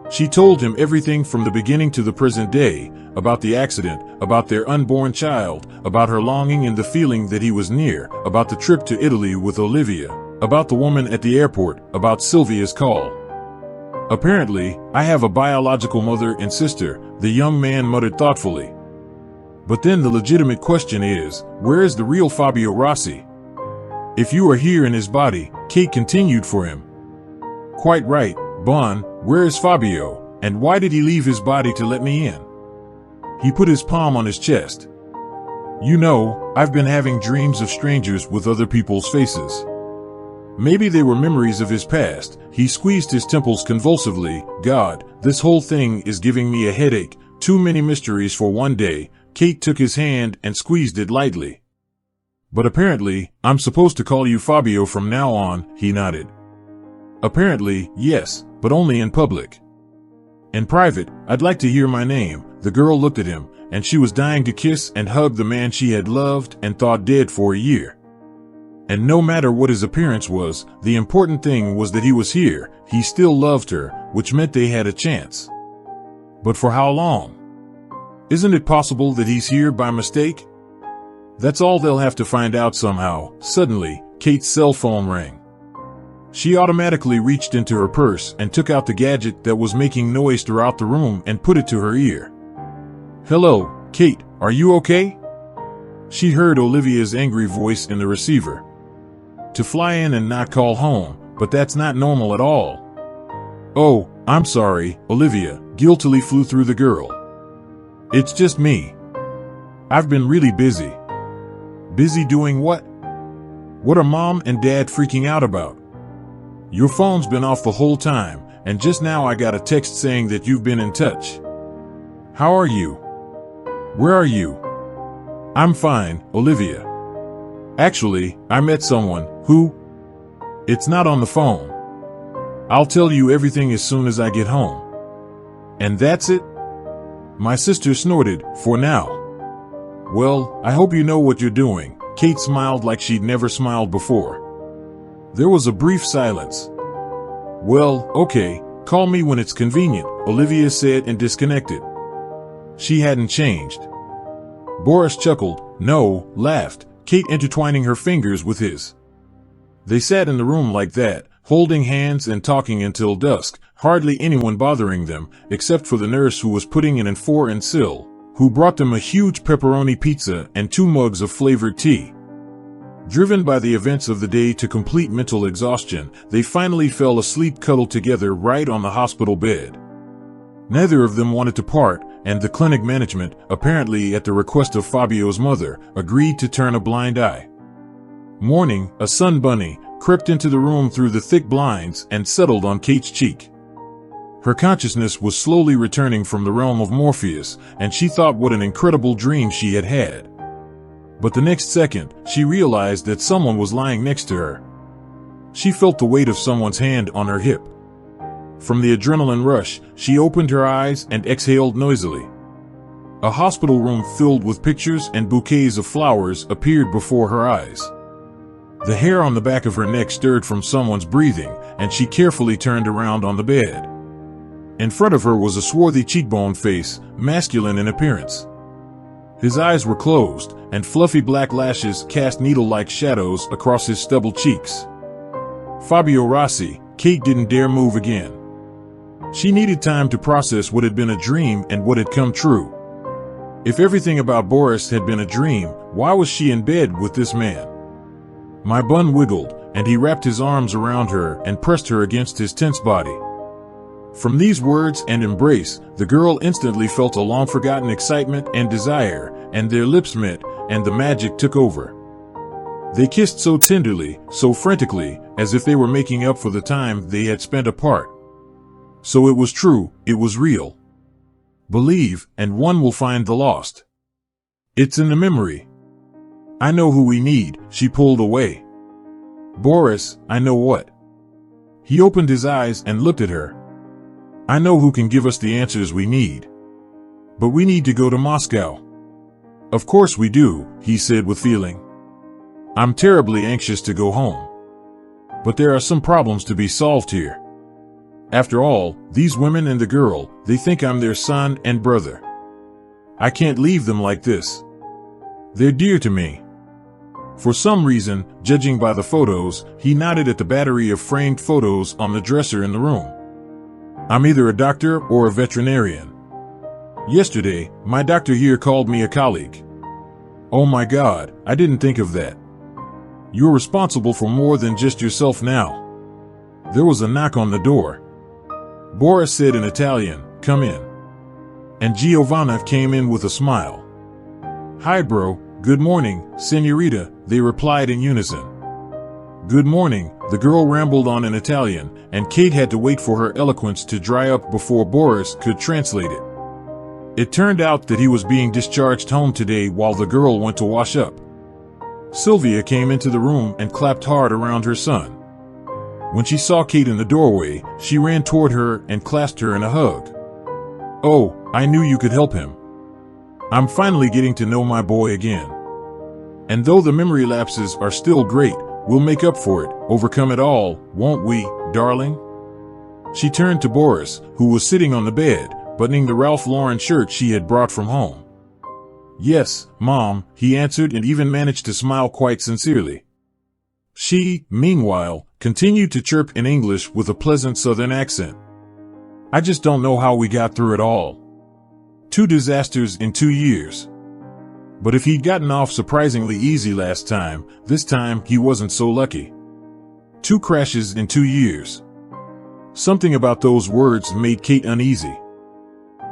She told him everything from the beginning to the present day, about the accident, about their unborn child, about her longing and the feeling that he was near, about the trip to Italy with Olivia, about the woman at the airport, about Sylvia's call. "Apparently, I have a biological mother and sister," the young man muttered thoughtfully. "But then the legitimate question is, where is the real Fabio Rossi? If you are here in his body," Kate continued for him. "Quite right, Bon, where is Fabio, and why did he leave his body to let me in?" He put his palm on his chest. "You know, I've been having dreams of strangers with other people's faces. Maybe they were memories of his past." He squeezed his temples convulsively. "God, this whole thing is giving me a headache. Too many mysteries for one day." Kate took his hand and squeezed it lightly. "But apparently, I'm supposed to call you Fabio from now on," he nodded. "Apparently, yes, but only in public. In private, I'd like to hear my name." The girl looked at him, and she was dying to kiss and hug the man she had loved and thought dead for a year. And no matter what his appearance was, the important thing was that he was here. He still loved her, which meant they had a chance. But for how long? Isn't it possible that he's here by mistake? That's all they'll have to find out somehow. Suddenly, Kate's cell phone rang. She automatically reached into her purse and took out the gadget that was making noise throughout the room and put it to her ear. "Hello, Kate, are you okay?" She heard Olivia's angry voice in the receiver. "To fly in and not call home, but that's not normal at all." "Oh, I'm sorry," Olivia guiltily flew through the girl. "It's just me. I've been really busy." "Busy doing what? What are Mom and Dad freaking out about?" "Your phone's been off the whole time, and just now I got a text saying that you've been in touch. How are you? Where are you?" "I'm fine, Olivia. Actually, I met someone who... It's not on the phone. I'll tell you everything as soon as I get home." "And that's it?" My sister snorted. "For now." "Well, I hope you know what you're doing." Kate smiled like she'd never smiled before. There was a brief silence. "Well, okay, Call me when it's convenient, Olivia said and disconnected. She hadn't changed. Boris chuckled. No, laughed, Kate intertwining her fingers with his. They sat in the room like that, holding hands and talking until dusk, hardly anyone bothering them, except for the nurse who was putting in an 4 and Syl, who brought them a huge pepperoni pizza and 2 mugs of flavored tea. Driven by the events of the day to complete mental exhaustion, they finally fell asleep cuddled together right on the hospital bed. Neither of them wanted to part, and the clinic management, apparently at the request of Fabio's mother, agreed to turn a blind eye. Morning, a sun bunny, crept into the room through the thick blinds and settled on Kate's cheek. Her consciousness was slowly returning from the realm of Morpheus, and she thought what an incredible dream she had had. But the next second, she realized that someone was lying next to her. She felt the weight of someone's hand on her hip. From the adrenaline rush, she opened her eyes and exhaled noisily. A hospital room filled with pictures and bouquets of flowers appeared before her eyes. The hair on the back of her neck stirred from someone's breathing, and she carefully turned around on the bed. In front of her was a swarthy cheekbone face, masculine in appearance. His eyes were closed, and fluffy black lashes cast needle-like shadows across his stubbled cheeks. Fabio Rossi. Kate didn't dare move again. She needed time to process what had been a dream and what had come true. If everything about Boris had been a dream, why was she in bed with this man? My bun wiggled, and he wrapped his arms around her and pressed her against his tense body. From these words and embrace, the girl instantly felt a long-forgotten excitement and desire, and their lips met, and the magic took over. They kissed so tenderly, so frantically, as if they were making up for the time they had spent apart. So it was true, it was real. Believe, and one will find the lost. It's in the memory. I know who we need, she pulled away. Boris, I know what. He opened his eyes and looked at her. I know who can give us the answers we need. But we need to go to Moscow. Of course we do, he said with feeling. I'm terribly anxious to go home. But there are some problems to be solved here. After all, these women and the girl, they think I'm their son and brother. I can't leave them like this. They're dear to me. For some reason, judging by the photos, he nodded at the battery of framed photos on the dresser in the room. I'm either a doctor or a veterinarian. Yesterday, my doctor here called me a colleague. Oh my God, I didn't think of that. You're responsible for more than just yourself now. There was a knock on the door. Boris said in Italian, come in. And Giovanna came in with a smile. Hi bro, good morning, senorita, they replied in unison. Good morning, the girl rambled on in Italian, and Kate had to wait for her eloquence to dry up before Boris could translate it. It turned out that he was being discharged home today while the girl went to wash up. Sylvia came into the room and clapped hard around her son. When she saw Kate in the doorway, she ran toward her and clasped her in a hug. Oh, I knew you could help him. I'm finally getting to know my boy again. And though the memory lapses are still great, we'll make up for it, overcome it all, won't we, darling? She turned to Boris, who was sitting on the bed, buttoning the Ralph Lauren shirt she had brought from home. Yes, Mom, he answered and even managed to smile quite sincerely. She, meanwhile, continued to chirp in English with a pleasant southern accent. I just don't know how we got through it all. 2 disasters in 2 years. But if he'd gotten off surprisingly easy last time, this time he wasn't so lucky. 2 crashes in 2 years. Something about those words made Kate uneasy.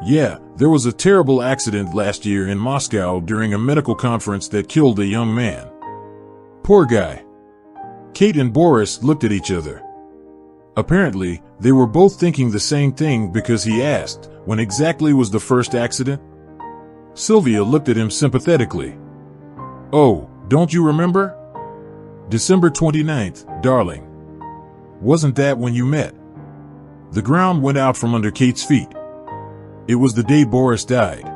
Yeah, there was a terrible accident last year in Moscow during a medical conference that killed a young man. Poor guy. Kate and Boris looked at each other. Apparently, they were both thinking the same thing because he asked, when exactly was the first accident? Sylvia looked at him sympathetically. Oh, don't you remember? December 29th, darling. Wasn't that when you met? The ground went out from under Kate's feet. It was the day Boris died.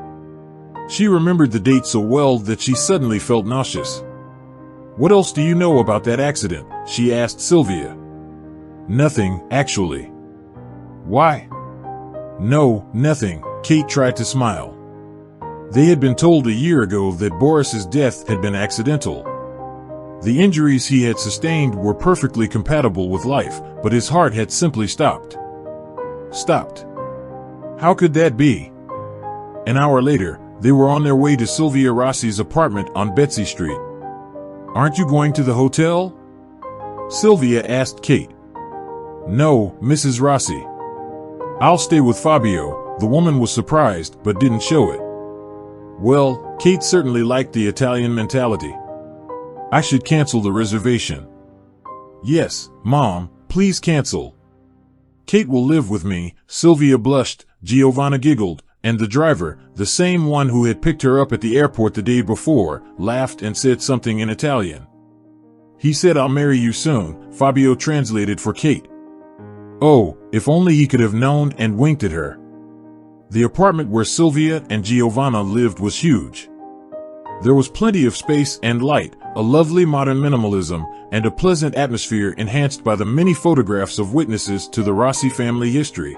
She remembered the date so well that she suddenly felt nauseous. What else do you know about that accident? She asked Sylvia. Nothing, actually. Why? No, nothing. Kate tried to smile. They had been told a year ago that Boris's death had been accidental. The injuries he had sustained were perfectly compatible with life, but his heart had simply stopped. Stopped. How could that be? An hour later, they were on their way to Sylvia Rossi's apartment on Betsy Street. Aren't you going to the hotel? Sylvia asked Kate. No, Mrs. Rossi. I'll stay with Fabio. The woman was surprised, but didn't show it. Well, Kate certainly liked the Italian mentality. I should cancel the reservation. Yes, Mom, please cancel. Kate will live with me, Sylvia blushed, Giovanna giggled, and the driver, the same one who had picked her up at the airport the day before, laughed and said something in Italian. He said, I'll marry you soon, Fabio translated for Kate. Oh, if only he could have known, and winked at her. The apartment where Sylvia and Giovanna lived was huge. There was plenty of space and light, a lovely modern minimalism, and a pleasant atmosphere enhanced by the many photographs of witnesses to the Rossi family history.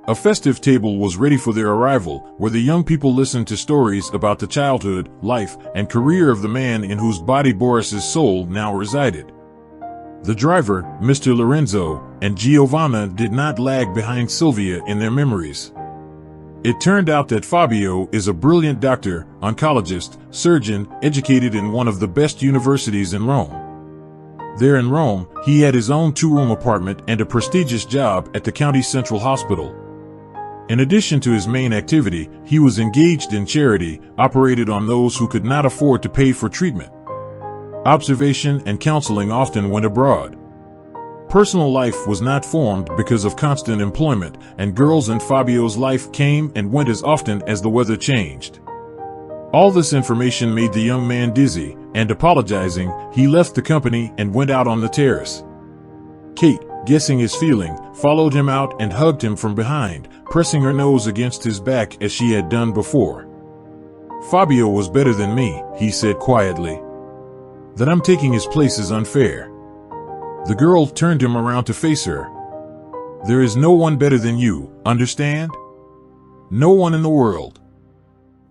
A festive table was ready for their arrival, where the young people listened to stories about the childhood, life, and career of the man in whose body Boris's soul now resided. The driver, Mr. Lorenzo, and Giovanna did not lag behind Sylvia in their memories. It turned out that Fabio is a brilliant doctor, oncologist, surgeon, educated in one of the best universities in Rome. There in Rome, he had his own two-room apartment and a prestigious job at the county central hospital. In addition to his main activity, he was engaged in charity, operated on those who could not afford to pay for treatment. Observation and counseling often went abroad. Personal life was not formed because of constant employment, and girls in Fabio's life came and went as often as the weather changed. All this information made the young man dizzy, and apologizing, he left the company and went out on the terrace. Kate, guessing his feeling, followed him out and hugged him from behind, pressing her nose against his back as she had done before. Fabio was better than me, he said quietly. That I'm taking his place is unfair. The girl turned him around to face her. There is no one better than you, understand? No one in the world.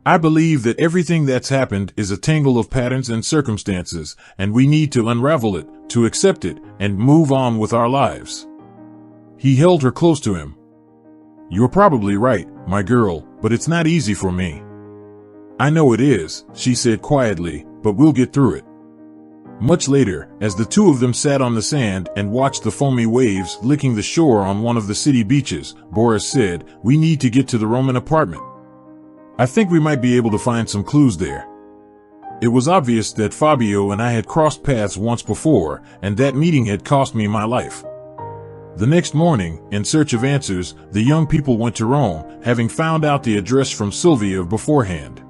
I believe that everything that's happened is a tangle of patterns and circumstances, and we need to unravel it, to accept it, and move on with our lives. He held her close to him. You're probably right, my girl, but it's not easy for me. I know it is, she said quietly, but we'll get through it. Much later, as the two of them sat on the sand and watched the foamy waves licking the shore on one of the city beaches, Boris said, we need to get to the Roman apartment. I think we might be able to find some clues there. It was obvious that Fabio and I had crossed paths once before, and that meeting had cost me my life. The next morning, in search of answers, the young people went to Rome, having found out the address from Sylvia beforehand.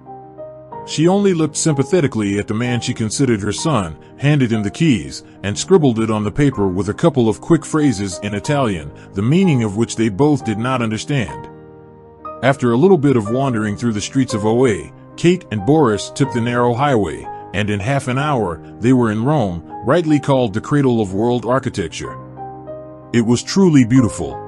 She only looked sympathetically at the man she considered her son, handed him the keys, and scribbled it on the paper with a couple of quick phrases in Italian, the meaning of which they both did not understand. After a little bit of wandering through the streets of Oa, Kate and Boris took the narrow highway, and in half an hour, they were in Rome, rightly called the cradle of world architecture. It was truly beautiful.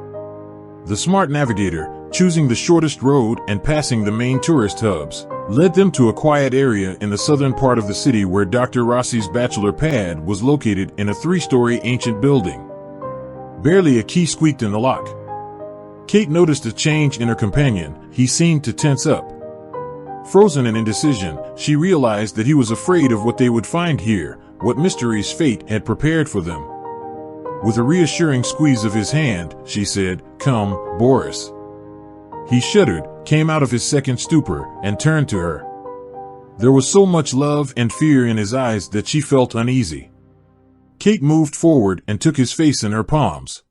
The smart navigator, choosing the shortest road and passing the main tourist hubs, led them to a quiet area in the southern part of the city where Dr. Rossi's bachelor pad was located in a 3-story ancient building. Barely a key squeaked in the lock. Kate noticed a change in her companion. He seemed to tense up. Frozen in indecision, she realized that he was afraid of what they would find here, what mysteries fate had prepared for them. With a reassuring squeeze of his hand, she said, "Come, Boris." He shuddered, came out of his second stupor, and turned to her. There was so much love and fear in his eyes that she felt uneasy. Kate moved forward and took his face in her palms.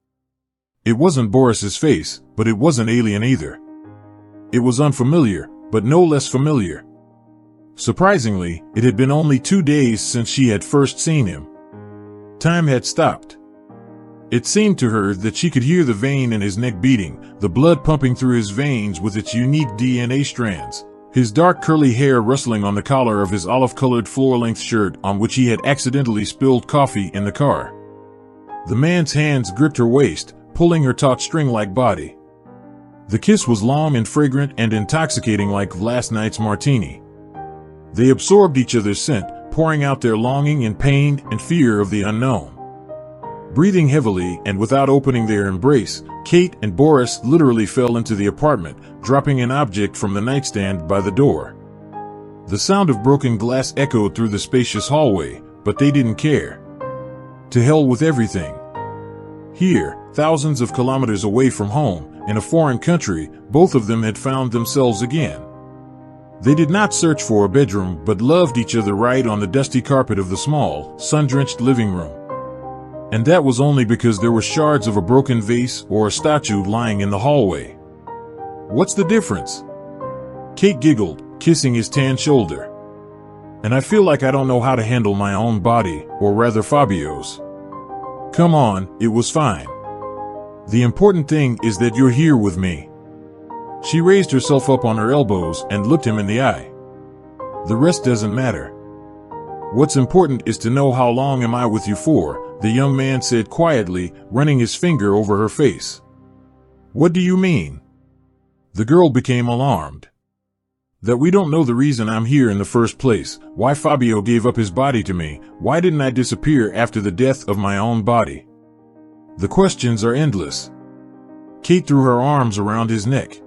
It wasn't Boris's face, but it wasn't alien either. It was unfamiliar, but no less familiar. Surprisingly, it had been only 2 days since she had first seen him. Time had stopped. It seemed to her that she could hear the vein in his neck beating, the blood pumping through his veins with its unique DNA strands, his dark curly hair rustling on the collar of his olive-colored floor-length shirt on which he had accidentally spilled coffee in the car. The man's hands gripped her waist, pulling her taut string-like body. The kiss was long and fragrant and intoxicating like last night's martini. They absorbed each other's scent, pouring out their longing and pain and fear of the unknown. Breathing heavily and without opening their embrace, Kate and Boris literally fell into the apartment, dropping an object from the nightstand by the door. The sound of broken glass echoed through the spacious hallway, but they didn't care. To hell with everything. Here, thousands of kilometers away from home, in a foreign country, both of them had found themselves again. They did not search for a bedroom but loved each other right on the dusty carpet of the small, sun-drenched living room. And that was only because there were shards of a broken vase or a statue lying in the hallway. What's the difference? Kate giggled, kissing his tan shoulder. And I feel like I don't know how to handle my own body, or rather Fabio's. Come on, it was fine. The important thing is that you're here with me. She raised herself up on her elbows and looked him in the eye. The rest doesn't matter. What's important is to know how long am I with you for, the young man said quietly, running his finger over her face. What do you mean? The girl became alarmed. That we don't know the reason I'm here in the first place, why Fabio gave up his body to me, why didn't I disappear after the death of my own body? The questions are endless. Kate threw her arms around his neck.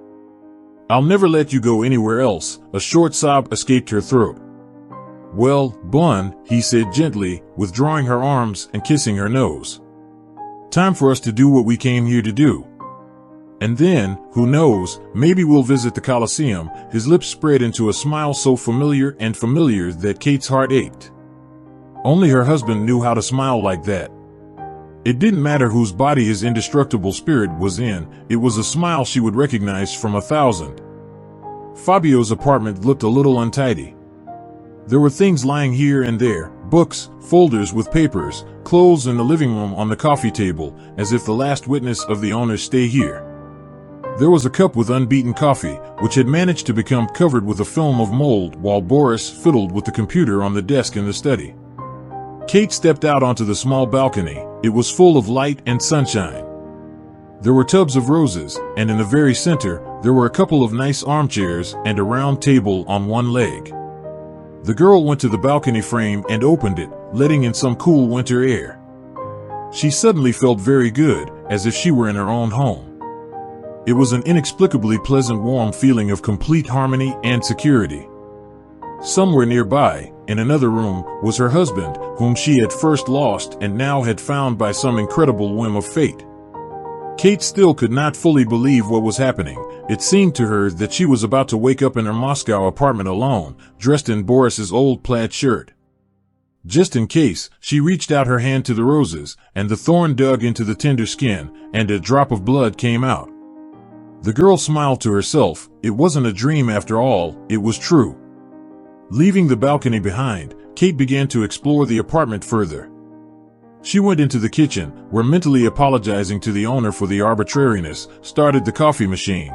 I'll never let you go anywhere else, a short sob escaped her throat. Well, Bun, he said gently, withdrawing her arms and kissing her nose. Time for us to do what we came here to do. And then, who knows, maybe we'll visit the Colosseum. His lips spread into a smile so familiar that Kate's heart ached. Only her husband knew how to smile like that. It didn't matter whose body his indestructible spirit was in, it was a smile she would recognize from 1,000. Fabio's apartment looked a little untidy. There were things lying here and there, books, folders with papers, clothes in the living room on the coffee table, as if the last witness of the owner's stay here. There was a cup with unbeaten coffee, which had managed to become covered with a film of mold while Boris fiddled with the computer on the desk in the study. Kate stepped out onto the small balcony. It was full of light and sunshine. There were tubs of roses, and in the very center, there were a couple of nice armchairs and a round table on one leg. The girl went to the balcony frame and opened it, letting in some cool winter air. She suddenly felt very good, as if she were in her own home. It was an inexplicably pleasant warm feeling of complete harmony and security. Somewhere nearby, in another room, was her husband, whom she had first lost and now had found by some incredible whim of fate. Kate still could not fully believe what was happening. It seemed to her that she was about to wake up in her Moscow apartment alone, dressed in Boris's old plaid shirt. Just in case, she reached out her hand to the roses, and the thorn dug into the tender skin, and a drop of blood came out. The girl smiled to herself. It wasn't a dream after all, it was true. Leaving the balcony behind, Kate began to explore the apartment further. She went into the kitchen, where, mentally apologizing to the owner for the arbitrariness, started the coffee machine.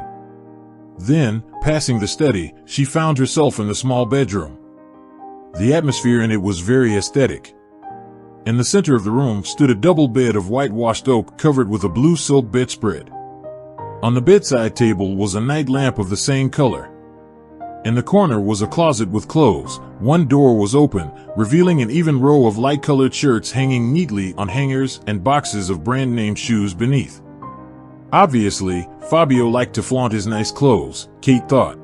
Then, passing the study, she found herself in the small bedroom. The atmosphere in it was very aesthetic. In the center of the room stood a double bed of whitewashed oak covered with a blue silk bedspread. On the bedside table was a night lamp of the same color. In the corner was a closet with clothes. One door was open, revealing an even row of light-colored shirts hanging neatly on hangers and boxes of brand-name shoes beneath. Obviously, Fabio liked to flaunt his nice clothes, Kate thought.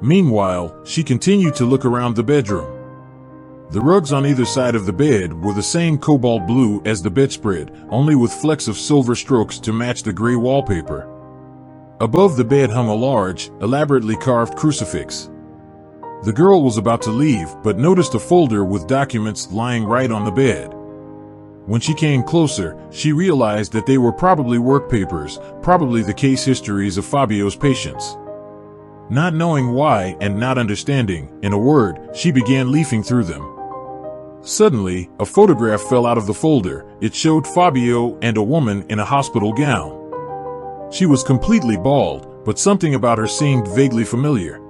Meanwhile, she continued to look around the bedroom. The rugs on either side of the bed were the same cobalt blue as the bedspread, only with flecks of silver strokes to match the gray wallpaper. Above the bed hung a large, elaborately carved crucifix. The girl was about to leave, but noticed a folder with documents lying right on the bed. When she came closer, she realized that they were probably work papers, probably the case histories of Fabio's patients. Not knowing why and not understanding, in a word, she began leafing through them. Suddenly, a photograph fell out of the folder. It showed Fabio and a woman in a hospital gown. She was completely bald, but something about her seemed vaguely familiar.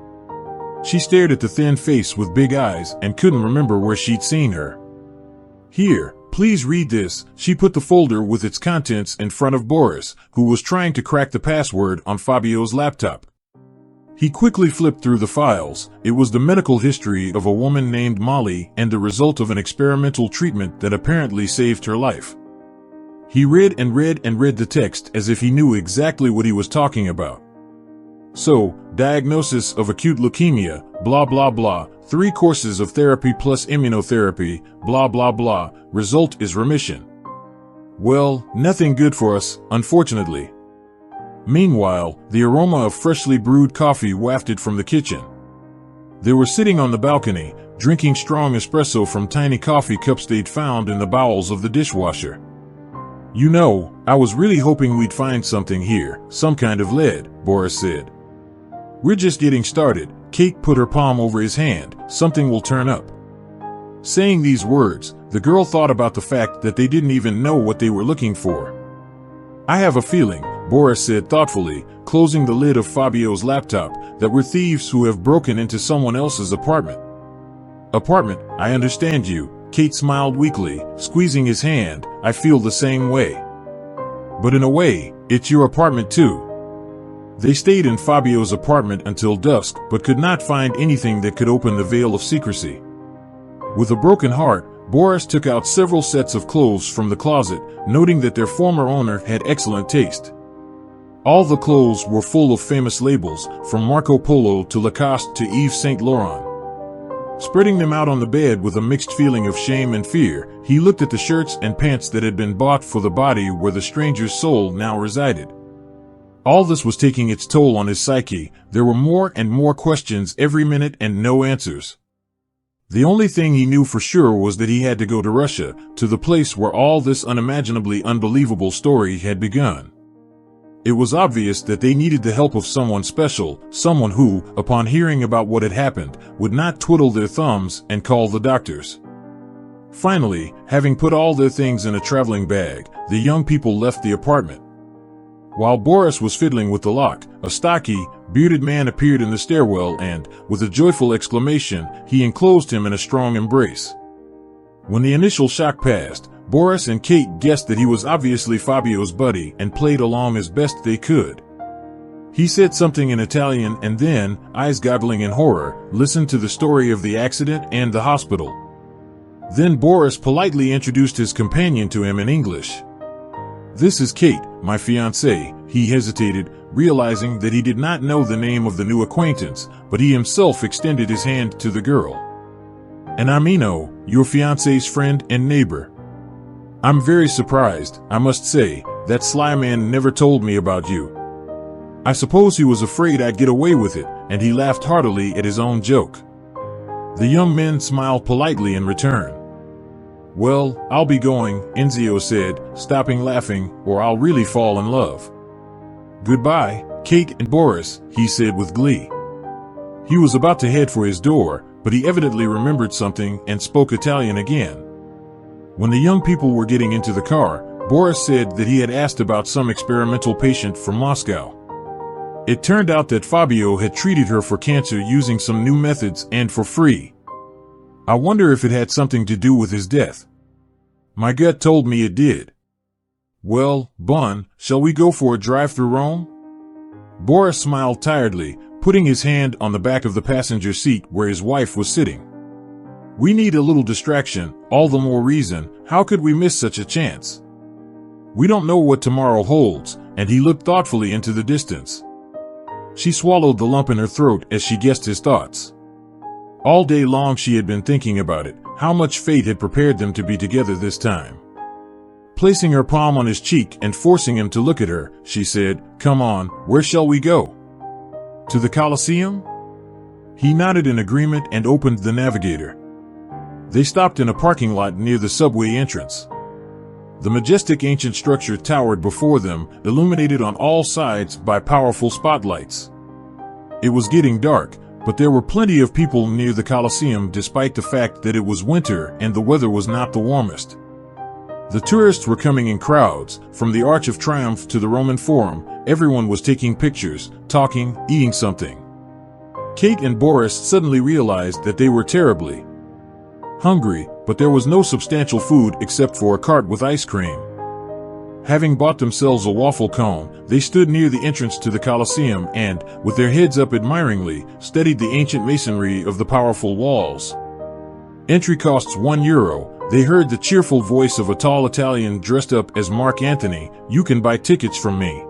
She stared at the thin face with big eyes and couldn't remember where she'd seen her. Here, Please read this. She put the folder with its contents in front of Boris, who was trying to crack the password on Fabio's laptop. He quickly flipped through the files. It was the medical history of a woman named Molly and the result of an experimental treatment that apparently saved her life. He read and read and read the text as if he knew exactly what he was talking about. So, diagnosis of acute leukemia, blah blah blah, 3 courses of therapy plus immunotherapy, blah blah blah, result is remission. Well, nothing good for us, unfortunately. Meanwhile, the aroma of freshly brewed coffee wafted from the kitchen. They were sitting on the balcony, drinking strong espresso from tiny coffee cups they'd found in the bowels of the dishwasher. You know, I was really hoping we'd find something here, some kind of lead, Boris said. We're just getting started. Kate put her palm over his hand. Something will turn up. Saying these words, the girl thought about the fact that they didn't even know what they were looking for. I have a feeling, Boris said thoughtfully, closing the lid of Fabio's laptop, that we're thieves who have broken into someone else's apartment. Apartment, I understand you, Kate smiled weakly, squeezing his hand. I feel the same way. But in a way, it's your apartment too. They stayed in Fabio's apartment until dusk, but could not find anything that could open the veil of secrecy. With a broken heart, Boris took out several sets of clothes from the closet, noting that their former owner had excellent taste. All the clothes were full of famous labels, from Marco Polo to Lacoste to Yves Saint Laurent. Spreading them out on the bed with a mixed feeling of shame and fear, he looked at the shirts and pants that had been bought for the body where the stranger's soul now resided. All this was taking its toll on his psyche. There were more and more questions every minute and no answers. The only thing he knew for sure was that he had to go to Russia, to the place where all this unimaginably unbelievable story had begun. It was obvious that they needed the help of someone special, someone who, upon hearing about what had happened, would not twiddle their thumbs and call the doctors. Finally, having put all their things in a traveling bag, the young people left the apartment. While Boris was fiddling with the lock, a stocky, bearded man appeared in the stairwell and, with a joyful exclamation, he enclosed him in a strong embrace. When the initial shock passed, Boris and Kate guessed that he was obviously Fabio's buddy and played along as best they could. He said something in Italian and then, eyes goggling in horror, listened to the story of the accident and the hospital. Then Boris politely introduced his companion to him in English. This is Kate, my fiancée. He hesitated, realizing that he did not know the name of the new acquaintance, but he himself extended his hand to the girl. And I'm Eno, your fiancée's friend and neighbor. I'm very surprised, I must say, that sly man never told me about you. I suppose he was afraid I'd get away with it, and he laughed heartily at his own joke. The young men smiled politely in return. Well, I'll be going, Enzio said, stopping laughing, or I'll really fall in love. Goodbye, Kate and Boris, he said with glee. He was about to head for his door, but he evidently remembered something and spoke Italian again. When the young people were getting into the car, Boris said that he had asked about some experimental patient from Moscow. It turned out that Fabio had treated her for cancer using some new methods and for free. I wonder if it had something to do with his death. My gut told me it did. Well, Bun, shall we go for a drive through Rome? Boris smiled tiredly, putting his hand on the back of the passenger seat where his wife was sitting. We need a little distraction, all the more reason. How could we miss such a chance? We don't know what tomorrow holds, and he looked thoughtfully into the distance. She swallowed the lump in her throat as she guessed his thoughts. All day long she had been thinking about it, how much fate had prepared them to be together this time. Placing her palm on his cheek and forcing him to look at her, she said, Come on, where shall we go? To the Colosseum? He nodded in agreement and opened the navigator. They stopped in a parking lot near the subway entrance. The majestic ancient structure towered before them, illuminated on all sides by powerful spotlights. It was getting dark, but there were plenty of people near the Colosseum despite the fact that it was winter and the weather was not the warmest. The tourists were coming in crowds, from the Arch of Triumph to the Roman Forum. Everyone was taking pictures, talking, eating something. Kate and Boris suddenly realized that they were terribly hungry, but there was no substantial food except for a cart with ice cream. Having bought themselves a waffle cone, they stood near the entrance to the Colosseum and, with their heads up admiringly, studied the ancient masonry of the powerful walls. Entry costs €1. They heard the cheerful voice of a tall Italian dressed up as Mark Antony. "You can buy tickets from me."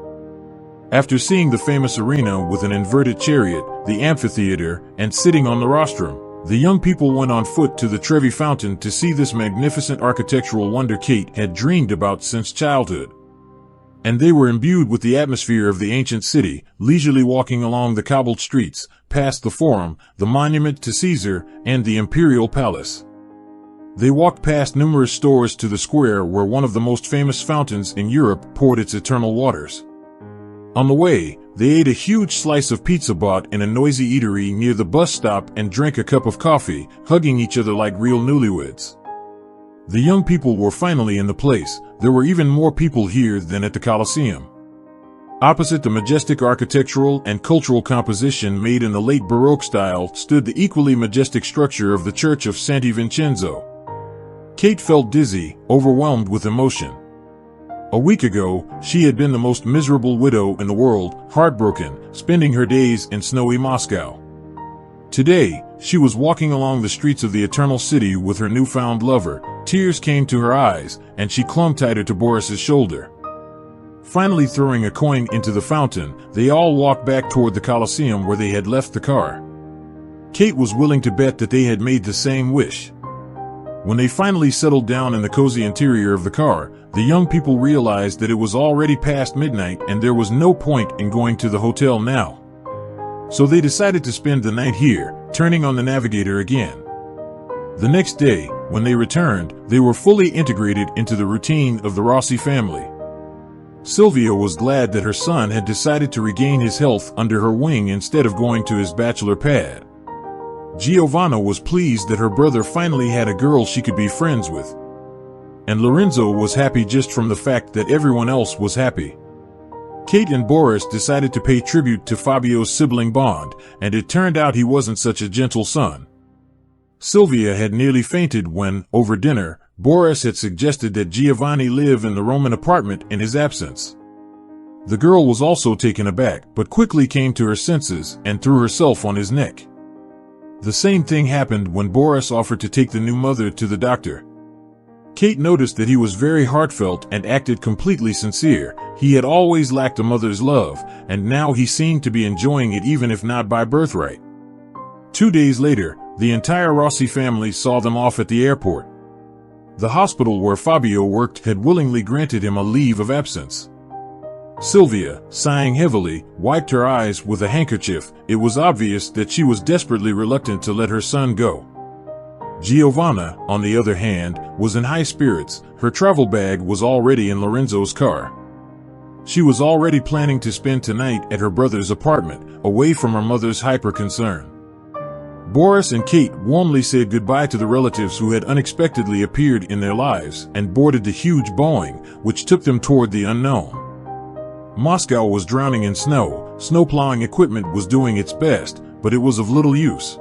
After seeing the famous arena with an inverted chariot, the amphitheater, and sitting on the rostrum, the young people went on foot to the Trevi Fountain to see this magnificent architectural wonder Kate had dreamed about since childhood. And they were imbued with the atmosphere of the ancient city, leisurely walking along the cobbled streets, past the Forum, the monument to Caesar, and the Imperial Palace. They walked past numerous stores to the square where one of the most famous fountains in Europe poured its eternal waters. On the way, they ate a huge slice of pizza bought in a noisy eatery near the bus stop and drank a cup of coffee, hugging each other like real newlyweds. The young people were finally in the place. There were even more people here than at the Colosseum. Opposite the majestic architectural and cultural composition made in the late Baroque style stood the equally majestic structure of the Church of Santi Vincenzo. Kate felt dizzy, overwhelmed with emotion. A week ago, she had been the most miserable widow in the world, heartbroken, spending her days in snowy Moscow. Today, she was walking along the streets of the Eternal City with her newfound lover. Tears came to her eyes, and she clung tighter to Boris's shoulder. Finally throwing a coin into the fountain, they all walked back toward the Colosseum where they had left the car. Kate was willing to bet that they had made the same wish. When they finally settled down in the cozy interior of the car, the young people realized that it was already past midnight and there was no point in going to the hotel now. So they decided to spend the night here, turning on the navigator again. The next day, when they returned, they were fully integrated into the routine of the Rossi family. Sylvia was glad that her son had decided to regain his health under her wing instead of going to his bachelor pad. Giovanna was pleased that her brother finally had a girl she could be friends with. And Lorenzo was happy just from the fact that everyone else was happy. Kate and Boris decided to pay tribute to Fabio's sibling bond, and it turned out he wasn't such a gentle son. Sylvia had nearly fainted when, over dinner, Boris had suggested that Giovanni live in the Roman apartment in his absence. The girl was also taken aback, but quickly came to her senses and threw herself on his neck. The same thing happened when Boris offered to take the new mother to the doctor. Kate noticed that he was very heartfelt and acted completely sincere. He had always lacked a mother's love, and now he seemed to be enjoying it even if not by birthright. 2 days later, the entire Rossi family saw them off at the airport. The hospital where Fabio worked had willingly granted him a leave of absence. Sylvia, sighing heavily, wiped her eyes with a handkerchief. It was obvious that she was desperately reluctant to let her son go. Giovanna, on the other hand, was in high spirits. Her travel bag was already in Lorenzo's car. She was already planning to spend tonight at her brother's apartment, away from her mother's hyper-concern. Boris and Kate warmly said goodbye to the relatives who had unexpectedly appeared in their lives and boarded the huge Boeing, which took them toward the unknown. Moscow was drowning in snow. Snowplowing equipment was doing its best, but it was of little use.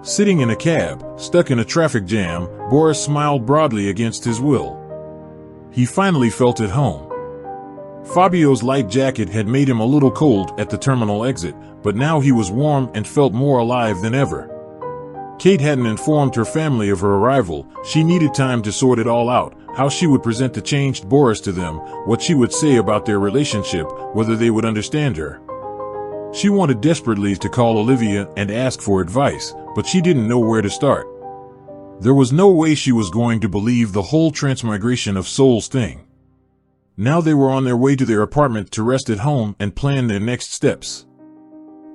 Sitting in a cab, stuck in a traffic jam, Boris smiled broadly against his will. He finally felt at home. Fabio's light jacket had made him a little cold at the terminal exit, but now he was warm and felt more alive than ever. Kate hadn't informed her family of her arrival. She needed time to sort it all out, how she would present the changed Boris to them, what she would say about their relationship, whether they would understand her. She wanted desperately to call Olivia and ask for advice, but she didn't know where to start. There was no way she was going to believe the whole transmigration of souls thing. Now they were on their way to their apartment to rest at home and plan their next steps.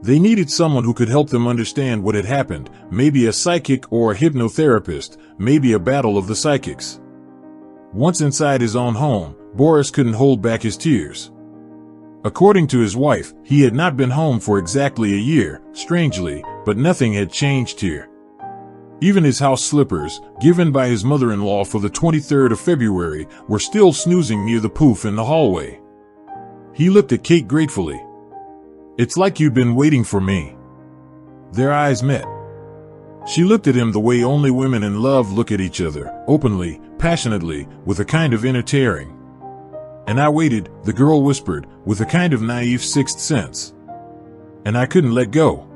They needed someone who could help them understand what had happened, maybe a psychic or a hypnotherapist, maybe a battle of the psychics. Once inside his own home, Boris couldn't hold back his tears. According to his wife, he had not been home for exactly a year, strangely, but nothing had changed here. Even his house slippers, given by his mother-in-law for the 23rd of February, were still snoozing near the poof in the hallway. He looked at Kate gratefully. "It's like you've been waiting for me." Their eyes met. She looked at him the way only women in love look at each other, openly, passionately, with a kind of inner tearing. And I waited, the girl whispered, with a kind of naive sixth sense. And I couldn't let go.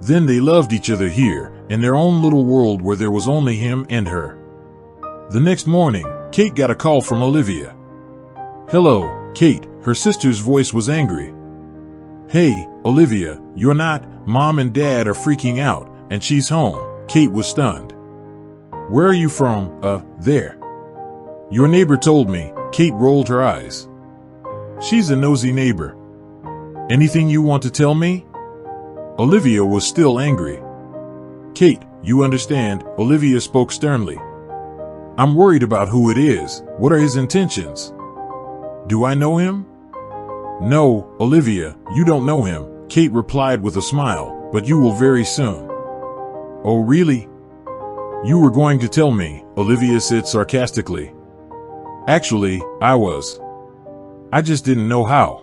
Then they loved each other here, in their own little world where there was only him and her. The next morning, Kate got a call from Olivia. "Hello, Kate," her sister's voice was angry. "Hey, Olivia, you're not, Mom and Dad are freaking out, and she's home." Kate was stunned. "Where are you from?" There. "Your neighbor told me." Kate rolled her eyes. "She's a nosy neighbor. Anything you want to tell me?" Olivia was still angry. "Kate, you understand," Olivia spoke sternly. "I'm worried about who it is. What are his intentions?" "Do I know him?" "No, Olivia, you don't know him," Kate replied with a smile, "but you will very soon." "Oh, really?" "You were going to tell me," Olivia said sarcastically. "Actually, I was. I just didn't know how."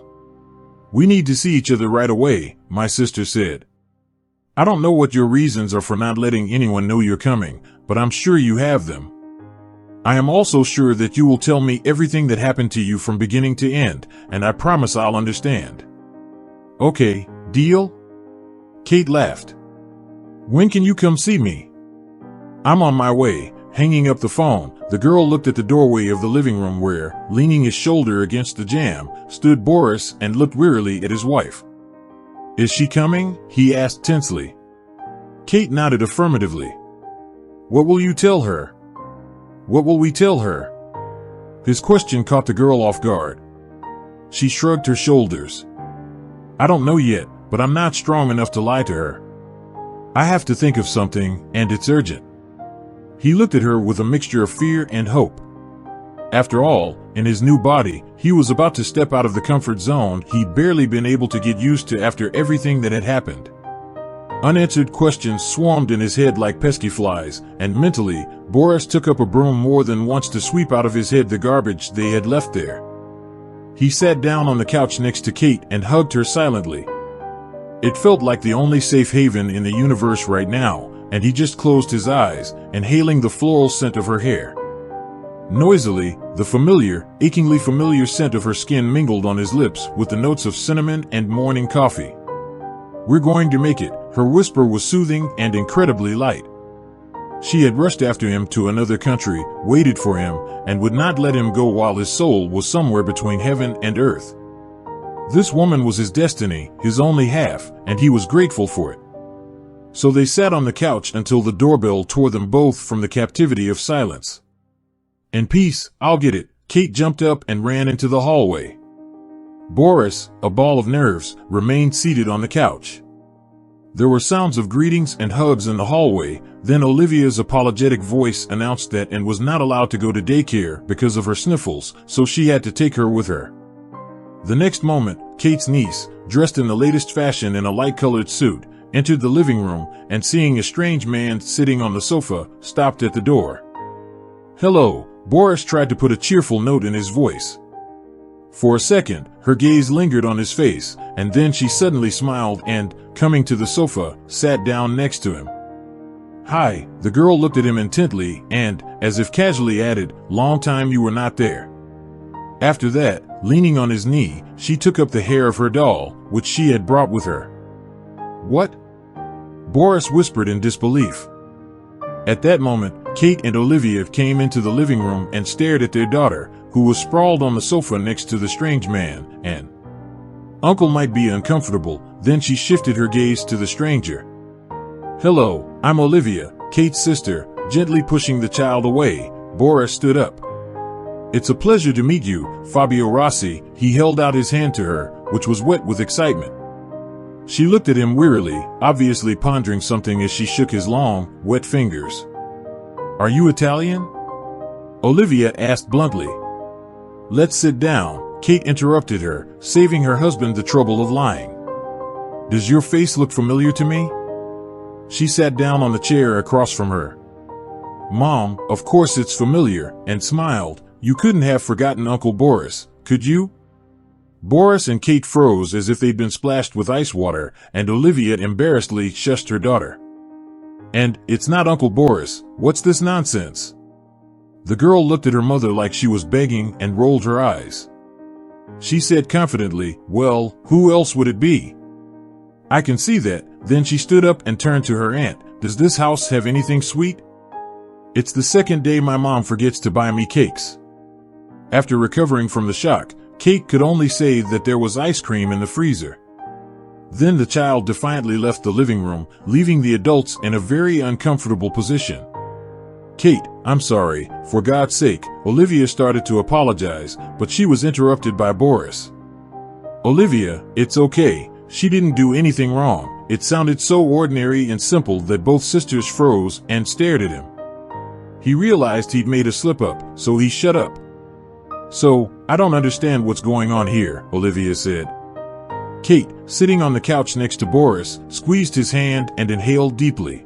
"We need to see each other right away," my sister said. "I don't know what your reasons are for not letting anyone know you're coming, but I'm sure you have them. I am also sure that you will tell me everything that happened to you from beginning to end, and I promise I'll understand." "Okay, deal?" Kate laughed. "When can you come see me?" "I'm on my way." Hanging up the phone, the girl looked at the doorway of the living room where, leaning his shoulder against the jamb, stood Boris and looked wearily at his wife. "Is she coming?" he asked tensely. Kate nodded affirmatively. "What will you tell her?" "What will we tell her?" His question caught the girl off guard. She shrugged her shoulders. "I don't know yet, but I'm not strong enough to lie to her. I have to think of something, and it's urgent." He looked at her with a mixture of fear and hope. After all, in his new body, he was about to step out of the comfort zone he'd barely been able to get used to after everything that had happened. Unanswered questions swarmed in his head like pesky flies, and mentally, Boris took up a broom more than once to sweep out of his head the garbage they had left there. He sat down on the couch next to Kate and hugged her silently. It felt like the only safe haven in the universe right now, and he just closed his eyes, inhaling the floral scent of her hair. Noisily, the familiar, achingly familiar scent of her skin mingled on his lips with the notes of cinnamon and morning coffee. "We're going to make it," her whisper was soothing and incredibly light. She had rushed after him to another country, waited for him, and would not let him go while his soul was somewhere between heaven and earth. This woman was his destiny, his only half, and he was grateful for it. So they sat on the couch until the doorbell tore them both from the captivity of silence. "In peace, I'll get it." Kate jumped up and ran into the hallway. Boris, a ball of nerves, remained seated on the couch. There were sounds of greetings and hugs in the hallway, then Olivia's apologetic voice announced that Anne was not allowed to go to daycare because of her sniffles, so she had to take her with her. The next moment, Kate's niece, dressed in the latest fashion in a light-colored suit, entered the living room, and seeing a strange man sitting on the sofa, stopped at the door. "Hello," Boris tried to put a cheerful note in his voice. For a second, her gaze lingered on his face, and then she suddenly smiled and, coming to the sofa, sat down next to him. "Hi," the girl looked at him intently and, as if casually added, "Long time you were not there." After that, leaning on his knee, she took up the hair of her doll, which she had brought with her. "What?" Boris whispered in disbelief. At that moment, Kate and Olivia came into the living room and stared at their daughter, who was sprawled on the sofa next to the strange man, and Uncle might be uncomfortable. Then she shifted her gaze to the stranger. "Hello, I'm Olivia," Kate's sister, gently pushing the child away. Boris stood up. "It's a pleasure to meet you, Fabio Rossi." He held out his hand to her, which was wet with excitement. She looked at him wearily, obviously pondering something as she shook his long, wet fingers. "Are you Italian?" Olivia asked bluntly. "Let's sit down," Kate interrupted her, saving her husband the trouble of lying. "Does your face look familiar to me?" She sat down on the chair across from her. "Mom, of course it's familiar," and smiled. "You couldn't have forgotten Uncle Boris, could you?" Boris and Kate froze as if they'd been splashed with ice water, and Olivia embarrassedly shushed her daughter. And it's not Uncle Boris. What's this nonsense? The girl looked at her mother like she was begging and rolled her eyes. She said confidently, "Well, who else would it be?" "I can see that." Then she stood up and turned to her aunt. "Does this house have anything sweet?" "It's the second day my mom forgets to buy me cakes." After recovering from the shock, Kate could only say that there was ice cream in the freezer. Then the child defiantly left the living room, leaving the adults in a very uncomfortable position. "Kate, I'm sorry, for God's sake," Olivia started to apologize, but she was interrupted by Boris. "Olivia, it's okay. She didn't do anything wrong." It sounded so ordinary and simple that both sisters froze and stared at him. He realized he'd made a slip-up, so he shut up. "So, I don't understand what's going on here," Olivia said. Kate, sitting on the couch next to Boris, squeezed his hand and inhaled deeply.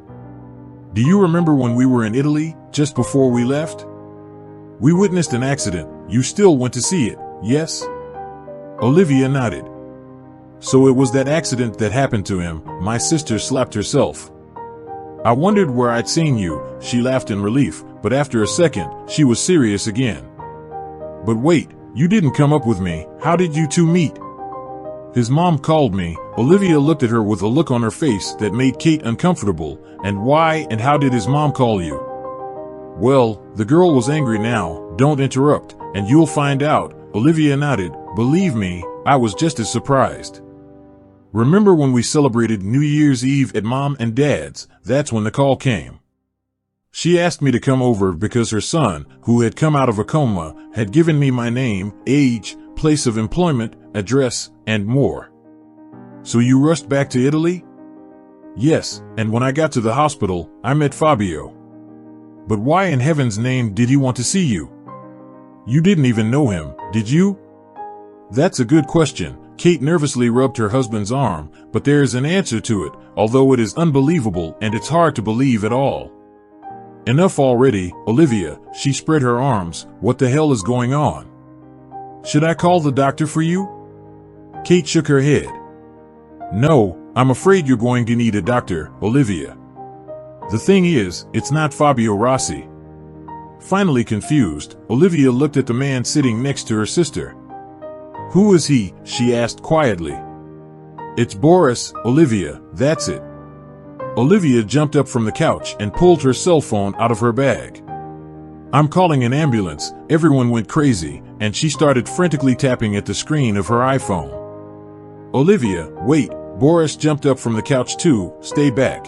"Do you remember when we were in Italy, just before we left? We witnessed an accident. You still went to see it, yes?" Olivia nodded. "So it was that accident that happened to him." My sister slapped herself. "I wondered where I'd seen you," she laughed in relief, but after a second, she was serious again. "But wait, you didn't come up with me. How did you two meet?" "His mom called me." Olivia looked at her with a look on her face that made Kate uncomfortable. "And why and how did his mom call you?" "Well," the girl was angry now. "Don't interrupt, and you'll find out." Olivia nodded. "Believe me, I was just as surprised. Remember when we celebrated New Year's Eve at Mom and Dad's? That's when the call came. She asked me to come over because her son, who had come out of a coma, had given me my name, age, place of employment, address, and more." "So you rushed back to Italy?" "Yes, and when I got to the hospital, I met Fabio." "But why in heaven's name did he want to see you? You didn't even know him, did you?" "That's a good question." Kate nervously rubbed her husband's arm, "but there is an answer to it, although it is unbelievable and it's hard to believe at all." "Enough already, Olivia," she spread her arms. "What the hell is going on? Should I call the doctor for you?" Kate shook her head. "No, I'm afraid you're going to need a doctor, Olivia. The thing is, it's not Fabio Rossi." Finally confused, Olivia looked at the man sitting next to her sister. "Who is he?" she asked quietly. "It's Boris, Olivia, that's it." Olivia jumped up from the couch and pulled her cell phone out of her bag. "I'm calling an ambulance." Everyone went crazy, and she started frantically tapping at the screen of her iPhone. "Olivia, wait." Boris jumped up from the couch too. "Stay back."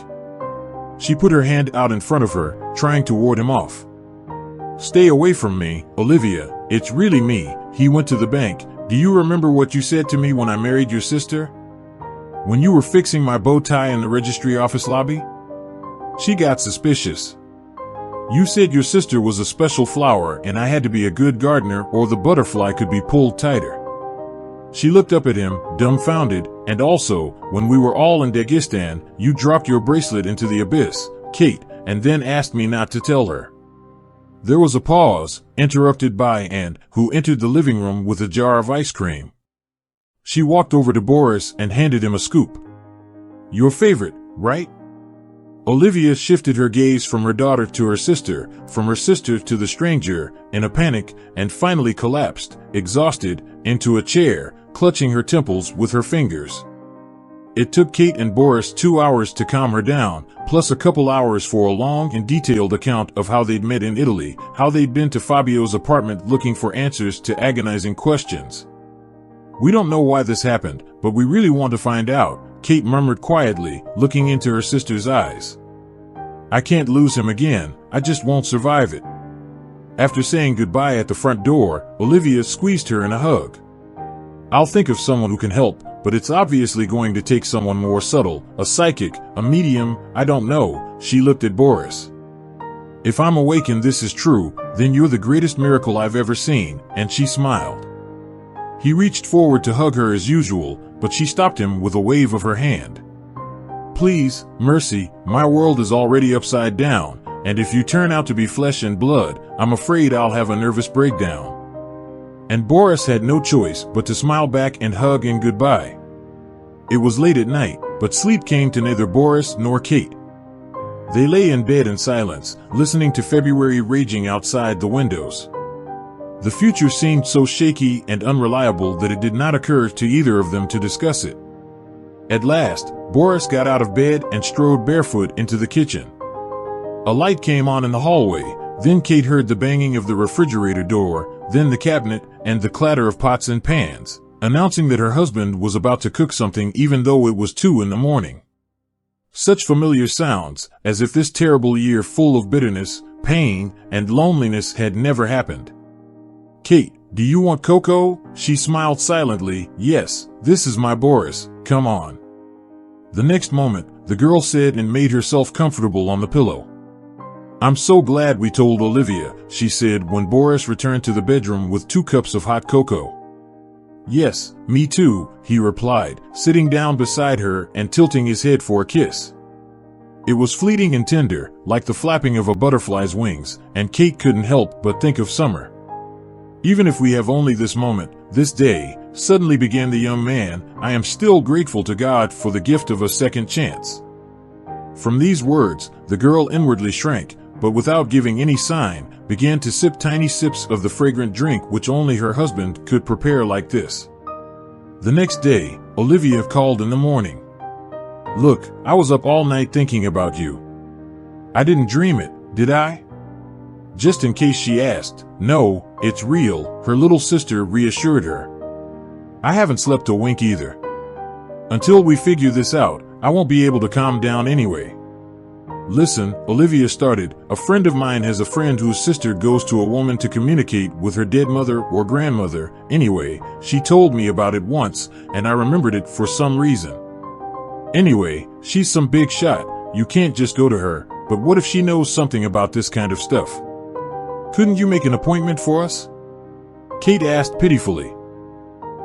She put her hand out in front of her, trying to ward him off. "Stay away from me, Olivia. It's really me." He went to the bank. "Do you remember what you said to me when I married your sister? When you were fixing my bow tie in the registry office lobby?" She got suspicious. "You said your sister was a special flower and I had to be a good gardener or the butterfly could be pulled tighter." She looked up at him, dumbfounded. "And also, when we were all in Dagestan, you dropped your bracelet into the abyss, Kate, and then asked me not to tell her." There was a pause, interrupted by Anne, who entered the living room with a jar of ice cream. She walked over to Boris and handed him a scoop. "Your favorite, right?" Olivia shifted her gaze from her daughter to her sister, from her sister to the stranger, in a panic, and finally collapsed, exhausted, into a chair, clutching her temples with her fingers. It took Kate and Boris 2 hours to calm her down, plus a couple hours for a long and detailed account of how they'd met in Italy, how they'd been to Fabio's apartment looking for answers to agonizing questions. "We don't know why this happened, but we really want to find out," Kate murmured quietly, looking into her sister's eyes. "I can't lose him again. I just won't survive it." After saying goodbye at the front door, Olivia squeezed her in a hug. "I'll think of someone who can help, but it's obviously going to take someone more subtle, a psychic, a medium, I don't know." She looked at Boris. "If I'm awake and this is true, then you're the greatest miracle I've ever seen," and she smiled. He reached forward to hug her as usual, but she stopped him with a wave of her hand. "Please, Mercy, my world is already upside down, and if you turn out to be flesh and blood, I'm afraid I'll have a nervous breakdown." And Boris had no choice but to smile back and hug and goodbye. It was late at night, but sleep came to neither Boris nor Kate. They lay in bed in silence, listening to February raging outside the windows. The future seemed so shaky and unreliable that it did not occur to either of them to discuss it. At last, Boris got out of bed and strode barefoot into the kitchen. A light came on in the hallway, then Kate heard the banging of the refrigerator door, then the cabinet, and the clatter of pots and pans, announcing that her husband was about to cook something even though it was 2 in the morning. Such familiar sounds, as if this terrible year full of bitterness, pain, and loneliness had never happened. "Kate, do you want cocoa?" She smiled silently. "Yes, this is my Boris, come on." The next moment, the girl said and made herself comfortable on the pillow. "I'm so glad we told Olivia," she said when Boris returned to the bedroom with 2 cups of hot cocoa. "Yes, me too," he replied, sitting down beside her and tilting his head for a kiss. It was fleeting and tender, like the flapping of a butterfly's wings, and Kate couldn't help but think of summer. "Even if we have only this moment, this day," suddenly began the young man, "I am still grateful to God for the gift of a second chance." From these words, the girl inwardly shrank, but without giving any sign, began to sip tiny sips of the fragrant drink which only her husband could prepare like this. The next day, Olivia called in the morning. "Look, I was up all night thinking about you. I didn't dream it, did I?" Just in case she asked, "No, it's real," her little sister reassured her. "I haven't slept a wink either. Until we figure this out, I won't be able to calm down anyway." "Listen," Olivia started, "a friend of mine has a friend whose sister goes to a woman to communicate with her dead mother or grandmother. Anyway, she told me about it once, and I remembered it for some reason. Anyway, she's some big shot, you can't just go to her, but what if she knows something about this kind of stuff? Couldn't you make an appointment for us?" Kate asked pitifully.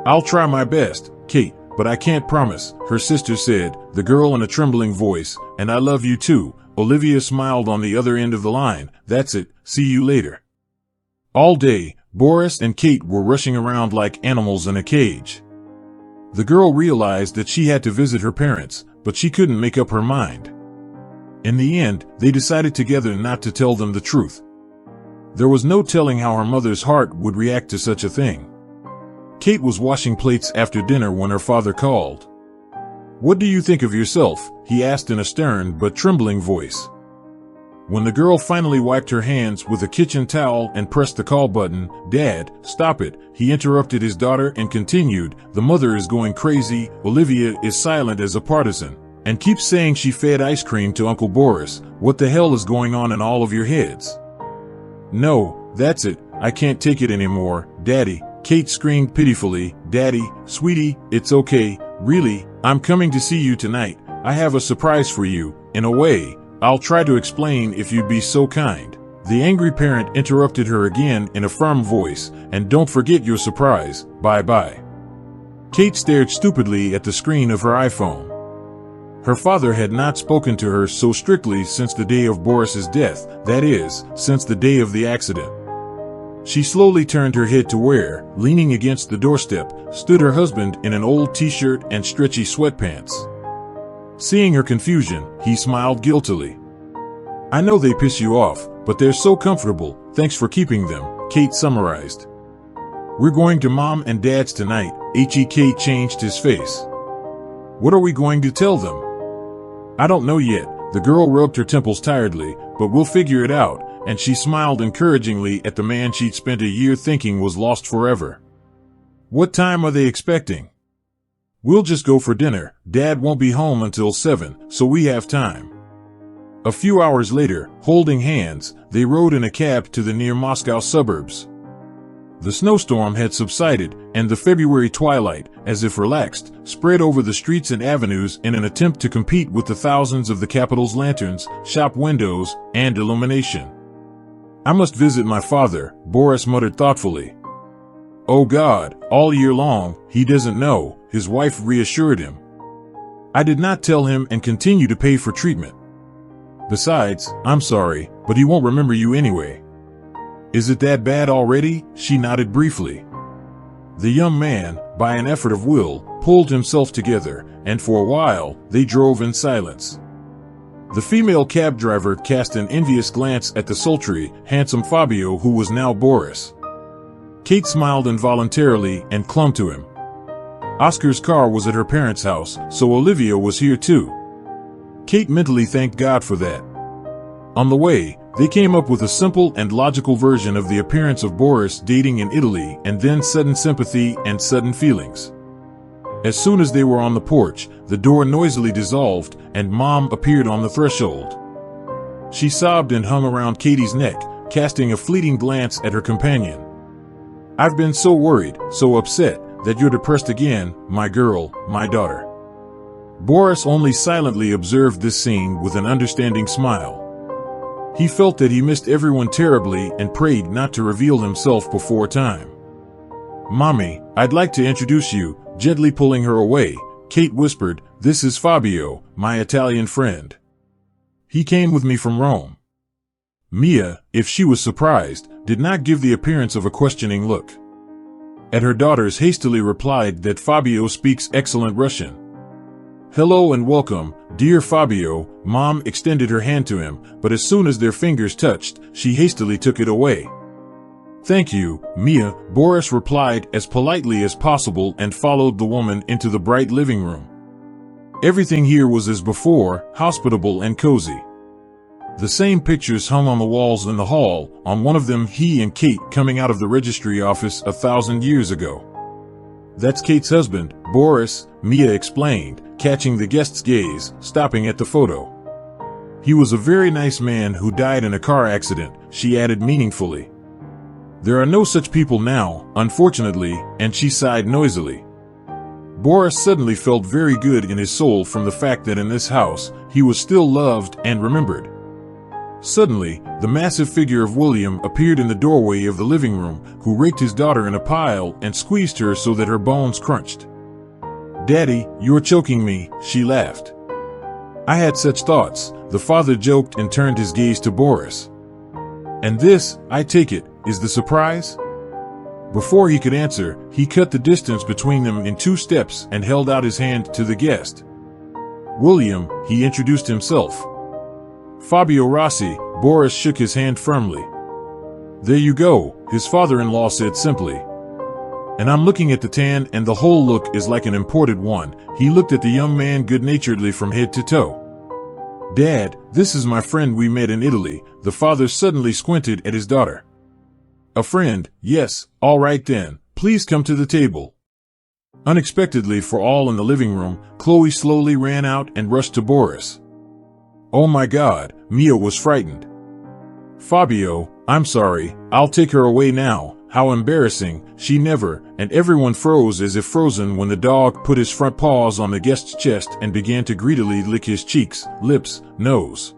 "I'll try my best, Kate, but I can't promise," her sister said, the girl in a trembling voice, "and I love you too." Olivia smiled on the other end of the line. "That's it, see you later." All day, Boris and Kate were rushing around like animals in a cage. The girl realized that she had to visit her parents, but she couldn't make up her mind. In the end, they decided together not to tell them the truth. There was no telling how her mother's heart would react to such a thing. Kate was washing plates after dinner when her father called. "What do you think of yourself?" he asked in a stern but trembling voice. When the girl finally wiped her hands with a kitchen towel and pressed the call button, "Dad, stop it," he interrupted his daughter and continued, "The mother is going crazy. Olivia is silent as a partisan, and keeps saying she fed ice cream to Uncle Boris. What the hell is going on in all of your heads?" "No, that's it, I can't take it anymore, Daddy," Kate screamed pitifully. "Daddy, sweetie, it's okay, really, I'm coming to see you tonight. I have a surprise for you, in a way. I'll try to explain if you'd be so kind." The angry parent interrupted her again in a firm voice, "And don't forget your surprise, bye-bye." Kate stared stupidly at the screen of her iPhone. Her father had not spoken to her so strictly since the day of Boris's death, that is, since the day of the accident. She slowly turned her head to where, leaning against the doorstep, stood her husband in an old t-shirt and stretchy sweatpants. Seeing her confusion, he smiled guiltily. "I know they piss you off, but they're so comfortable, thanks for keeping them," Kate summarized. "We're going to Mom and Dad's tonight." Kate changed his face. "What are we going to tell them?" "I don't know yet," the girl rubbed her temples tiredly, "but we'll figure it out," and she smiled encouragingly at the man she'd spent a year thinking was lost forever. "What time are they expecting?" "We'll just go for dinner. Dad won't be home until 7, so we have time." A few hours later, holding hands, they rode in a cab to the near Moscow suburbs. The snowstorm had subsided, and the February twilight, as if relaxed, spread over the streets and avenues in an attempt to compete with the thousands of the capital's lanterns, shop windows, and illumination. "I must visit my father," Boris muttered thoughtfully. "Oh God, all year long, he doesn't know," his wife reassured him. "I did not tell him and continue to pay for treatment. Besides, I'm sorry, but he won't remember you anyway." "Is it that bad already?" She nodded briefly. The young man, by an effort of will, pulled himself together, and for a while, they drove in silence. The female cab driver cast an envious glance at the sultry, handsome Fabio, who was now Boris. Kate smiled involuntarily and clung to him. Oscar's car was at her parents' house, so Olivia was here too. Kate mentally thanked God for that. On the way, they came up with a simple and logical version of the appearance of Boris dating in Italy, and then sudden sympathy and sudden feelings. As soon as they were on the porch, the door noisily dissolved, and Mom appeared on the threshold. She sobbed and hung around Katie's neck, casting a fleeting glance at her companion. "I've been so worried, so upset, that you're depressed again, my girl, my daughter." Boris only silently observed this scene with an understanding smile. He felt that he missed everyone terribly and prayed not to reveal himself before time. "Mommy, I'd like to introduce you," gently pulling her away. Kate whispered, "This is Fabio, my Italian friend. He came with me from Rome." Mia, if she was surprised, did not give the appearance of a questioning look. At her daughters hastily replied that Fabio speaks excellent Russian. "Hello and welcome, dear Fabio." Mom extended her hand to him, but as soon as their fingers touched, she hastily took it away. "Thank you, Mia," Boris replied as politely as possible and followed the woman into the bright living room. Everything here was as before, hospitable and cozy. The same pictures hung on the walls in the hall, on one of them he and Kate coming out of the registry office 1,000 years ago. "That's Kate's husband, Boris," Mia explained, catching the guest's gaze, stopping at the photo. "He was a very nice man who died in a car accident," she added meaningfully. "There are no such people now, unfortunately," and she sighed noisily. Boris suddenly felt very good in his soul from the fact that in this house, he was still loved and remembered. Suddenly, the massive figure of William appeared in the doorway of the living room, who raked his daughter in a pile and squeezed her so that her bones crunched. "Daddy, you're choking me," she laughed. "I had such thoughts," the father joked and turned his gaze to Boris. "And this, I take it, is the surprise?" Before he could answer, he cut the distance between them in 2 steps and held out his hand to the guest. "William," he introduced himself. "Fabio Rossi." Boris shook his hand firmly. "There you go," his father-in-law said simply. "And I'm looking at the tan, and the whole look is like an imported one." He looked at the young man good-naturedly from head to toe. "Dad, this is my friend we met in Italy." The father suddenly squinted at his daughter. "A friend, yes, all right then, please come to the table." Unexpectedly for all in the living room, Chloe slowly ran out and rushed to Boris. "Oh my God," Mia was frightened. "Fabio, I'm sorry, I'll take her away now." How embarrassing, she never, and everyone froze as if frozen when the dog put his front paws on the guest's chest and began to greedily lick his cheeks, lips, nose.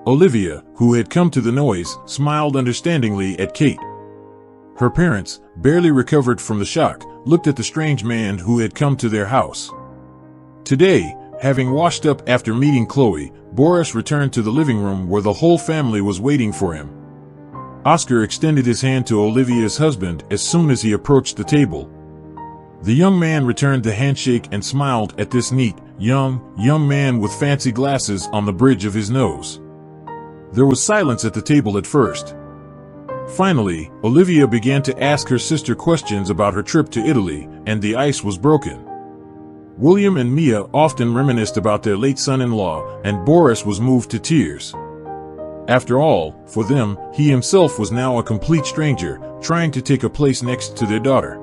Olivia, who had come to the noise, smiled understandingly at Kate. Her parents, barely recovered from the shock, looked at the strange man who had come to their house. Today, having washed up after meeting Chloe, Boris returned to the living room where the whole family was waiting for him. Oscar extended his hand to Olivia's husband as soon as he approached the table. The young man returned the handshake and smiled at this neat, young man with fancy glasses on the bridge of his nose. There was silence at the table at first. Finally, Olivia began to ask her sister questions about her trip to Italy, and the ice was broken. William and Mia often reminisced about their late son-in-law, and Boris was moved to tears. After all, for them, he himself was now a complete stranger, trying to take a place next to their daughter.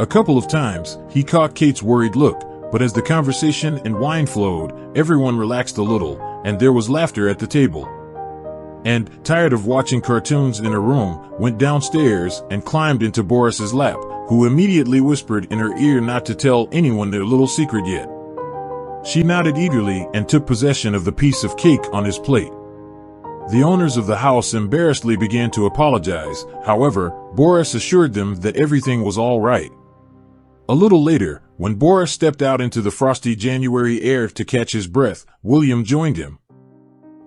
A couple of times, he caught Kate's worried look, but as the conversation and wine flowed, everyone relaxed a little, and there was laughter at the table. And, tired of watching cartoons in her room, went downstairs and climbed into Boris's lap, who immediately whispered in her ear not to tell anyone their little secret yet. She nodded eagerly and took possession of the piece of cake on his plate. The owners of the house embarrassedly began to apologize. However, Boris assured them that everything was all right. A little later, when Boris stepped out into the frosty January air to catch his breath, William joined him.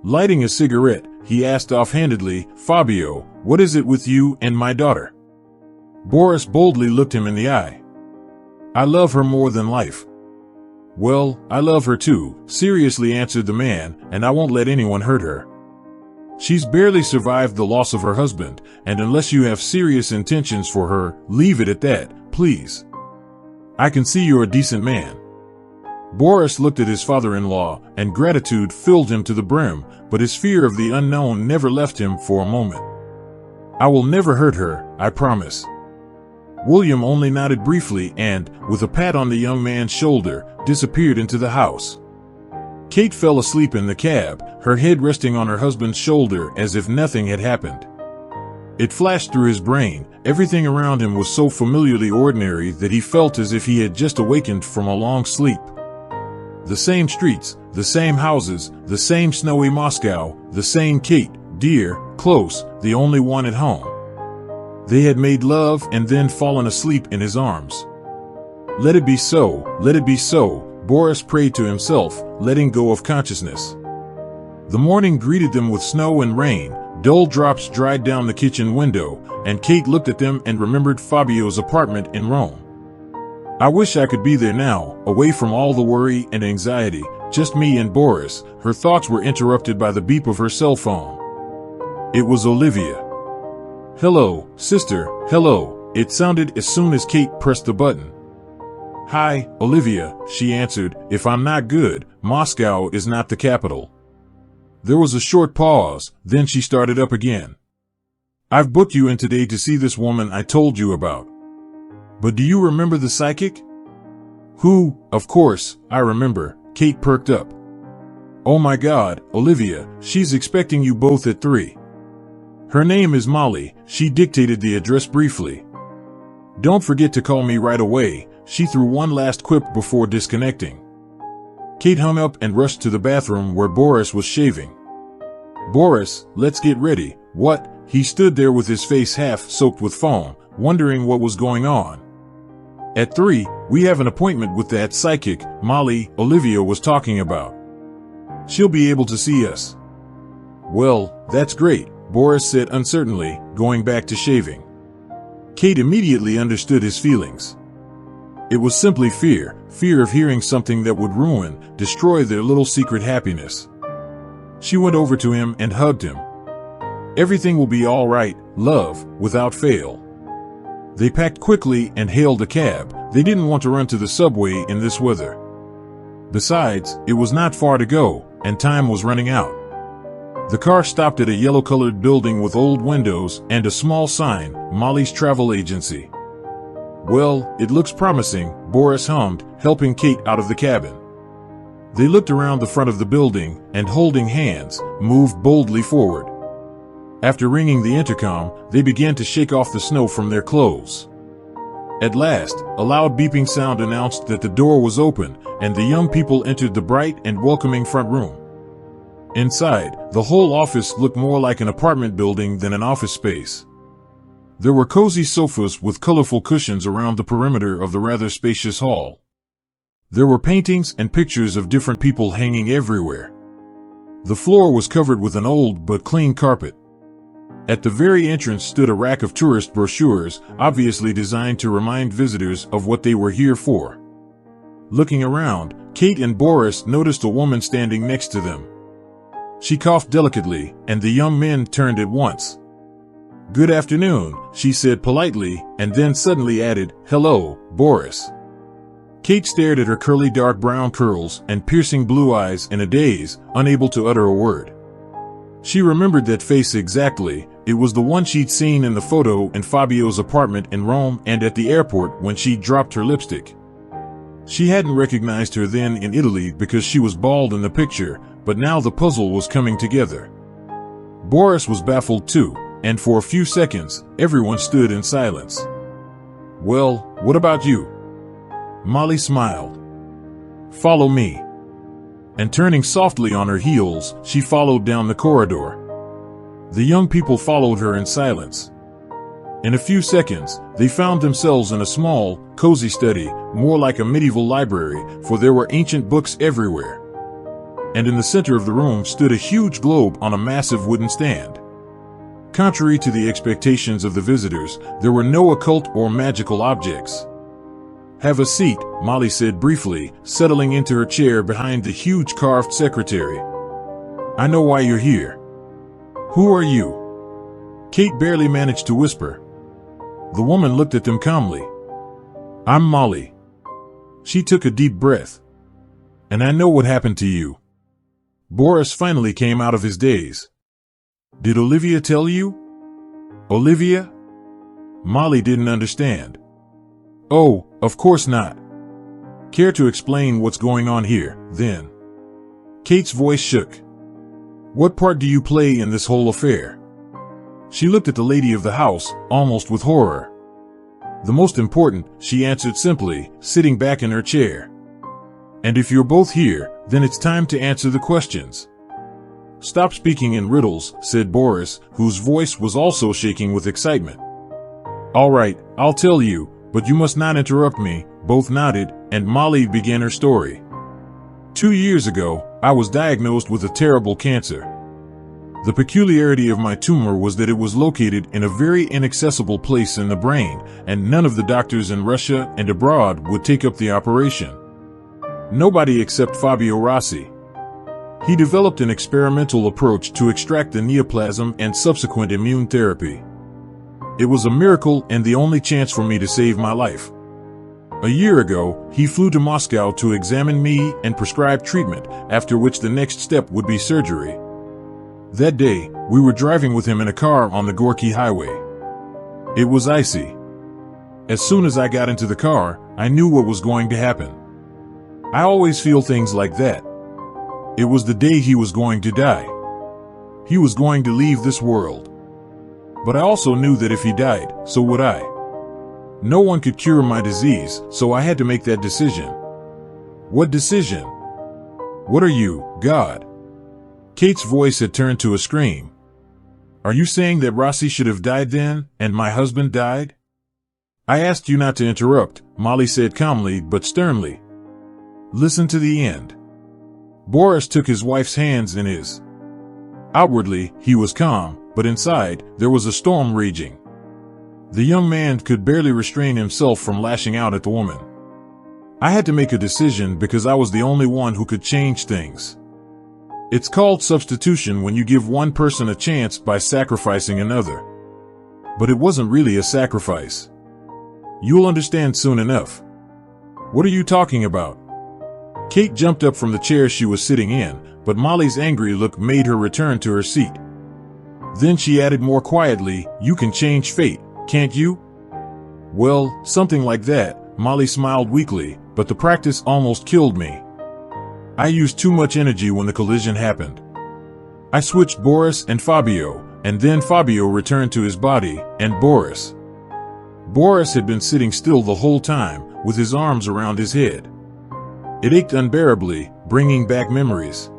Lighting a cigarette, he asked offhandedly, "Fabio, what is it with you and my daughter?" Boris boldly looked him in the eye. "I love her more than life." Well, I love her too, seriously answered the man, and I won't let anyone hurt her. She's barely survived the loss of her husband, and unless you have serious intentions for her, leave it at that, please. I can see you're a decent man. Boris looked at his father-in-law, and gratitude filled him to the brim, but his fear of the unknown never left him for a moment. I will never hurt her, I promise. William only nodded briefly and, with a pat on the young man's shoulder, disappeared into the house. Kate fell asleep in the cab, her head resting on her husband's shoulder as if nothing had happened. It flashed through his brain, everything around him was so familiarly ordinary that he felt as if he had just awakened from a long sleep. The same streets, the same houses, the same snowy Moscow, the same Kate, dear, close, the only one at home. They had made love and then fallen asleep in his arms. Let it be so, let it be so, Boris prayed to himself, letting go of consciousness. The morning greeted them with snow and rain, dull drops dried down the kitchen window, and Kate looked at them and remembered Fabio's apartment in Rome. I wish I could be there now, away from all the worry and anxiety, just me and Boris. Her thoughts were interrupted by the beep of her cell phone. It was Olivia. Hello, sister, hello, it sounded as soon as Kate pressed the button. Hi, Olivia, she answered, if I'm not good, Moscow is not the capital. There was a short pause, then she started up again. I've booked you in today to see this woman I told you about. But do you remember the psychic? Who, of course, I remember, Kate perked up. Oh my God, Olivia, she's expecting you both at 3. Her name is Molly, she dictated the address briefly. Don't forget to call me right away, she threw one last quip before disconnecting. Kate hung up and rushed to the bathroom where Boris was shaving. Boris, let's get ready. What? He stood there with his face half soaked with foam, wondering what was going on. At 3, we have an appointment with that psychic, Molly, Olivia was talking about. She'll be able to see us. Well, that's great, Boris said uncertainly, going back to shaving. Kate immediately understood his feelings. It was simply fear of hearing something that would ruin, destroy their little secret happiness. She went over to him and hugged him. Everything will be all right, love, without fail. They packed quickly and hailed a cab. They didn't want to run to the subway in this weather. Besides, it was not far to go, and time was running out. The car stopped at a yellow-colored building with old windows and a small sign, Molly's Travel Agency. Well, it looks promising, Boris hummed, helping Kate out of the cabin. They looked around the front of the building and, holding hands, moved boldly forward. After ringing the intercom, they began to shake off the snow from their clothes. At last, a loud beeping sound announced that the door was open, and the young people entered the bright and welcoming front room. Inside, the whole office looked more like an apartment building than an office space. There were cozy sofas with colorful cushions around the perimeter of the rather spacious hall. There were paintings and pictures of different people hanging everywhere. The floor was covered with an old but clean carpet. At the very entrance stood a rack of tourist brochures, obviously designed to remind visitors of what they were here for. Looking around, Kate and Boris noticed a woman standing next to them. She coughed delicately, and the young men turned at once. Good afternoon, she said politely, and then suddenly added, hello, Boris. Kate stared at her curly dark brown curls and piercing blue eyes in a daze, unable to utter a word. She remembered that face exactly. It was the one she'd seen in the photo in Fabio's apartment in Rome and at the airport when she dropped her lipstick. She hadn't recognized her then in Italy because she was bald in the picture, but now the puzzle was coming together. Boris was baffled too, and for a few seconds, everyone stood in silence. Well, what about you? Molly smiled. Follow me. And turning softly on her heels, she followed down the corridor. The young people followed her in silence. In a few seconds, they found themselves in a small, cozy study, more like a medieval library, for there were ancient books everywhere. And in the center of the room stood a huge globe on a massive wooden stand. Contrary to the expectations of the visitors, there were no occult or magical objects. Have a seat, Molly said briefly, settling into her chair behind the huge carved secretary. I know why you're here. Who are you? Kate barely managed to whisper. The woman looked at them calmly. I'm Molly. She took a deep breath. And I know what happened to you. Boris finally came out of his daze. Did Olivia tell you? Olivia? Molly didn't understand. Oh, of course not. Care to explain what's going on here, then? Kate's voice shook. What part do you play in this whole affair? She looked at the lady of the house, almost with horror. The most important, she answered simply, sitting back in her chair. And if you're both here, then it's time to answer the questions. Stop speaking in riddles, said Boris, whose voice was also shaking with excitement. All right, I'll tell you, but you must not interrupt me. Both nodded, and Molly began her story. 2 years ago, I was diagnosed with a terrible cancer. The peculiarity of my tumor was that it was located in a very inaccessible place in the brain, and none of the doctors in Russia and abroad would take up the operation. Nobody except Fabio Rossi. He developed an experimental approach to extract the neoplasm and subsequent immune therapy. It was a miracle and the only chance for me to save my life. A year ago, he flew to Moscow to examine me and prescribe treatment, after which the next step would be surgery. That day, we were driving with him in a car on the Gorky Highway. It was icy. As soon as I got into the car, I knew what was going to happen. I always feel things like that. It was the day he was going to die. He was going to leave this world. But I also knew that if he died, so would I. No one could cure my disease, so I had to make that decision. What decision? What are you, God? Kate's voice had turned to a scream. Are you saying that Rossi should have died then, and my husband died? I asked you not to interrupt, Molly said calmly but sternly. Listen to the end. Boris took his wife's hands in his. Outwardly, he was calm, but inside, there was a storm raging. The young man could barely restrain himself from lashing out at the woman. I had to make a decision because I was the only one who could change things. It's called substitution when you give one person a chance by sacrificing another. But it wasn't really a sacrifice. You'll understand soon enough. What are you talking about? Kate jumped up from the chair she was sitting in, but Molly's angry look made her return to her seat. Then she added more quietly, you can change fate, can't you? Well, something like that, Molly smiled weakly, but the practice almost killed me. I used too much energy when the collision happened. I switched Boris and Fabio, and then Fabio returned to his body, and Boris. Boris had been sitting still the whole time, with his arms around his head. It ached unbearably, bringing back memories.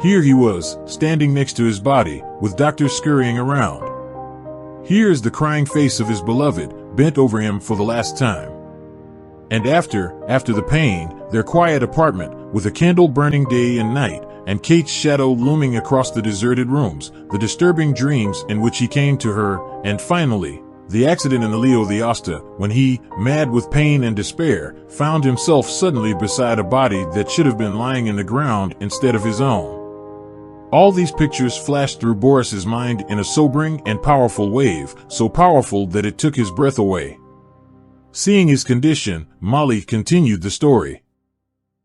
Here he was, standing next to his body, with doctors scurrying around. Here is the crying face of his beloved, bent over him for the last time. And after the pain, their quiet apartment, with a candle burning day and night, and Kate's shadow looming across the deserted rooms, the disturbing dreams in which he came to her, and finally, the accident in the Leo the Asta, when he, mad with pain and despair, found himself suddenly beside a body that should have been lying in the ground instead of his own. All these pictures flashed through Boris's mind in a sobering and powerful wave, so powerful that it took his breath away. Seeing his condition, Molly continued the story.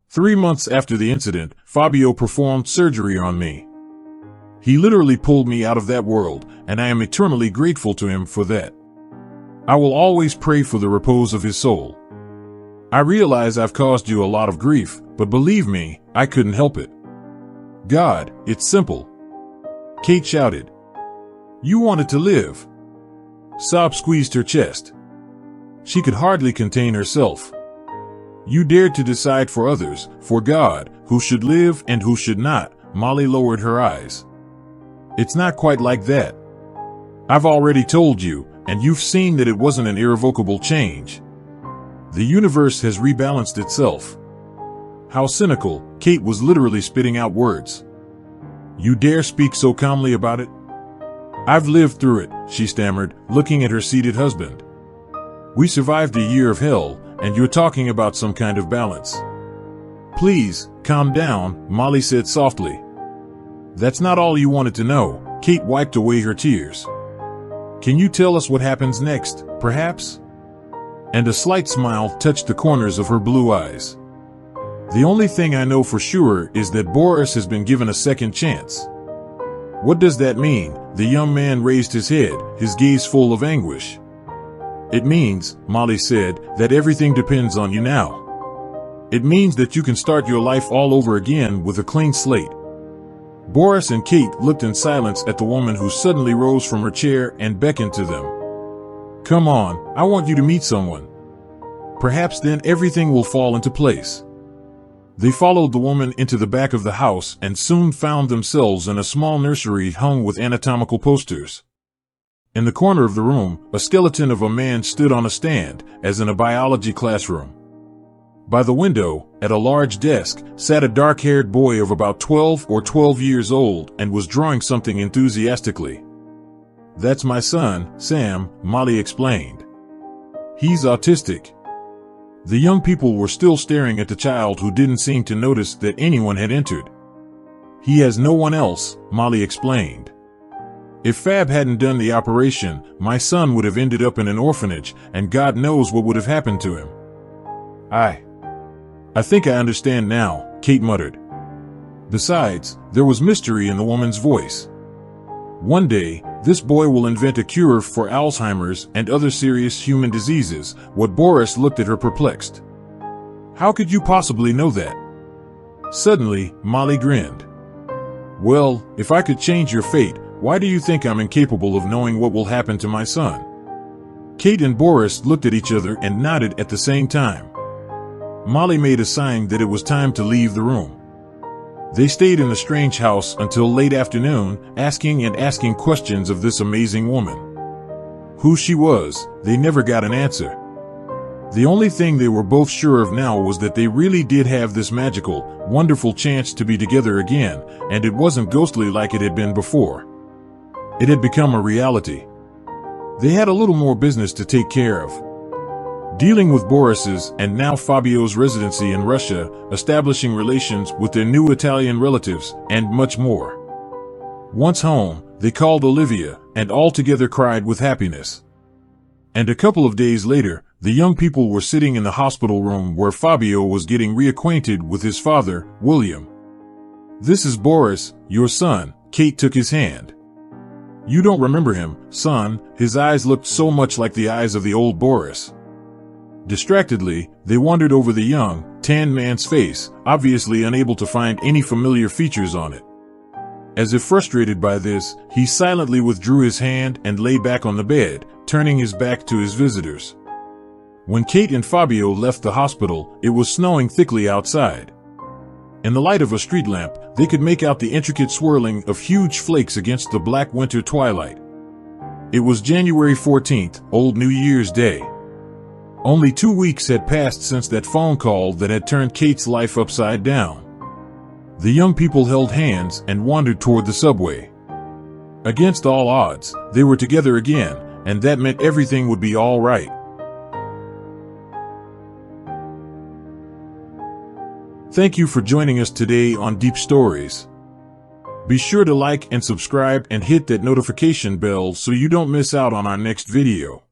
3 months after the incident, Fabio performed surgery on me. He literally pulled me out of that world, and I am eternally grateful to him for that. I will always pray for the repose of his soul. I realize I've caused you a lot of grief, but believe me, I couldn't help it. God, it's simple. Kate shouted. You wanted to live. Sob squeezed her chest. She could hardly contain herself. You dared to decide for others, for God, who should live and who should not. Molly lowered her eyes. It's not quite like that. I've already told you, and you've seen that it wasn't an irrevocable change. The universe has rebalanced itself. How cynical, Kate was literally spitting out words. You dare speak so calmly about it? I've lived through it, she stammered, looking at her seated husband. We survived a year of hell, and you're talking about some kind of balance. Please, calm down, Molly said softly. That's not all you wanted to know. Kate wiped away her tears. Can you tell us what happens next, perhaps? And a slight smile touched the corners of her blue eyes. The only thing I know for sure is that Boris has been given a second chance. What does that mean? The young man raised his head, his gaze full of anguish. It means, Molly said, that everything depends on you now. It means that you can start your life all over again with a clean slate. Boris and Kate looked in silence at the woman who suddenly rose from her chair and beckoned to them. Come on, I want you to meet someone. Perhaps then everything will fall into place. They followed the woman into the back of the house and soon found themselves in a small nursery hung with anatomical posters. In the corner of the room, a skeleton of a man stood on a stand, as in a biology classroom. By the window, at a large desk, sat a dark-haired boy of about 12 years old and was drawing something enthusiastically. That's my son, Sam, Molly explained. He's autistic. The young people were still staring at the child who didn't seem to notice that anyone had entered. He has no one else, Molly explained. If Fab hadn't done the operation, my son would have ended up in an orphanage, and God knows what would have happened to him. I think I understand now, Kate muttered. Besides, there was mystery in the woman's voice. One day, this boy will invent a cure for Alzheimer's and other serious human diseases. What Boris looked at her perplexed. How could you possibly know that? Suddenly, Molly grinned. Well, if I could change your fate, why do you think I'm incapable of knowing what will happen to my son? Kate and Boris looked at each other and nodded at the same time. Molly made a sign that it was time to leave the room. They stayed in the strange house until late afternoon, asking questions of this amazing woman. Who she was, they never got an answer. The only thing they were both sure of now was that they really did have this magical, wonderful chance to be together again, and it wasn't ghostly like it had been before. It had become a reality. They had a little more business to take care of. Dealing with Boris's and now Fabio's residency in Russia, establishing relations with their new Italian relatives, and much more. Once home, they called Olivia, and all together cried with happiness. And a couple of days later, the young people were sitting in the hospital room where Fabio was getting reacquainted with his father, William. This is Boris, your son, Kate took his hand. You don't remember him, son, his eyes looked so much like the eyes of the old Boris. Distractedly, they wandered over the young, tanned man's face, obviously unable to find any familiar features on it. As if frustrated by this, he silently withdrew his hand and lay back on the bed, turning his back to his visitors. When Kate and Fabio left the hospital, it was snowing thickly outside. In the light of a street lamp, they could make out the intricate swirling of huge flakes against the black winter twilight. It was January 14th, Old New Year's Day. Only 2 weeks had passed since that phone call that had turned Kate's life upside down. The young people held hands and wandered toward the subway. Against all odds, they were together again, and that meant everything would be all right. Thank you for joining us today on Deep Stories. Be sure to like and subscribe and hit that notification bell so you don't miss out on our next video.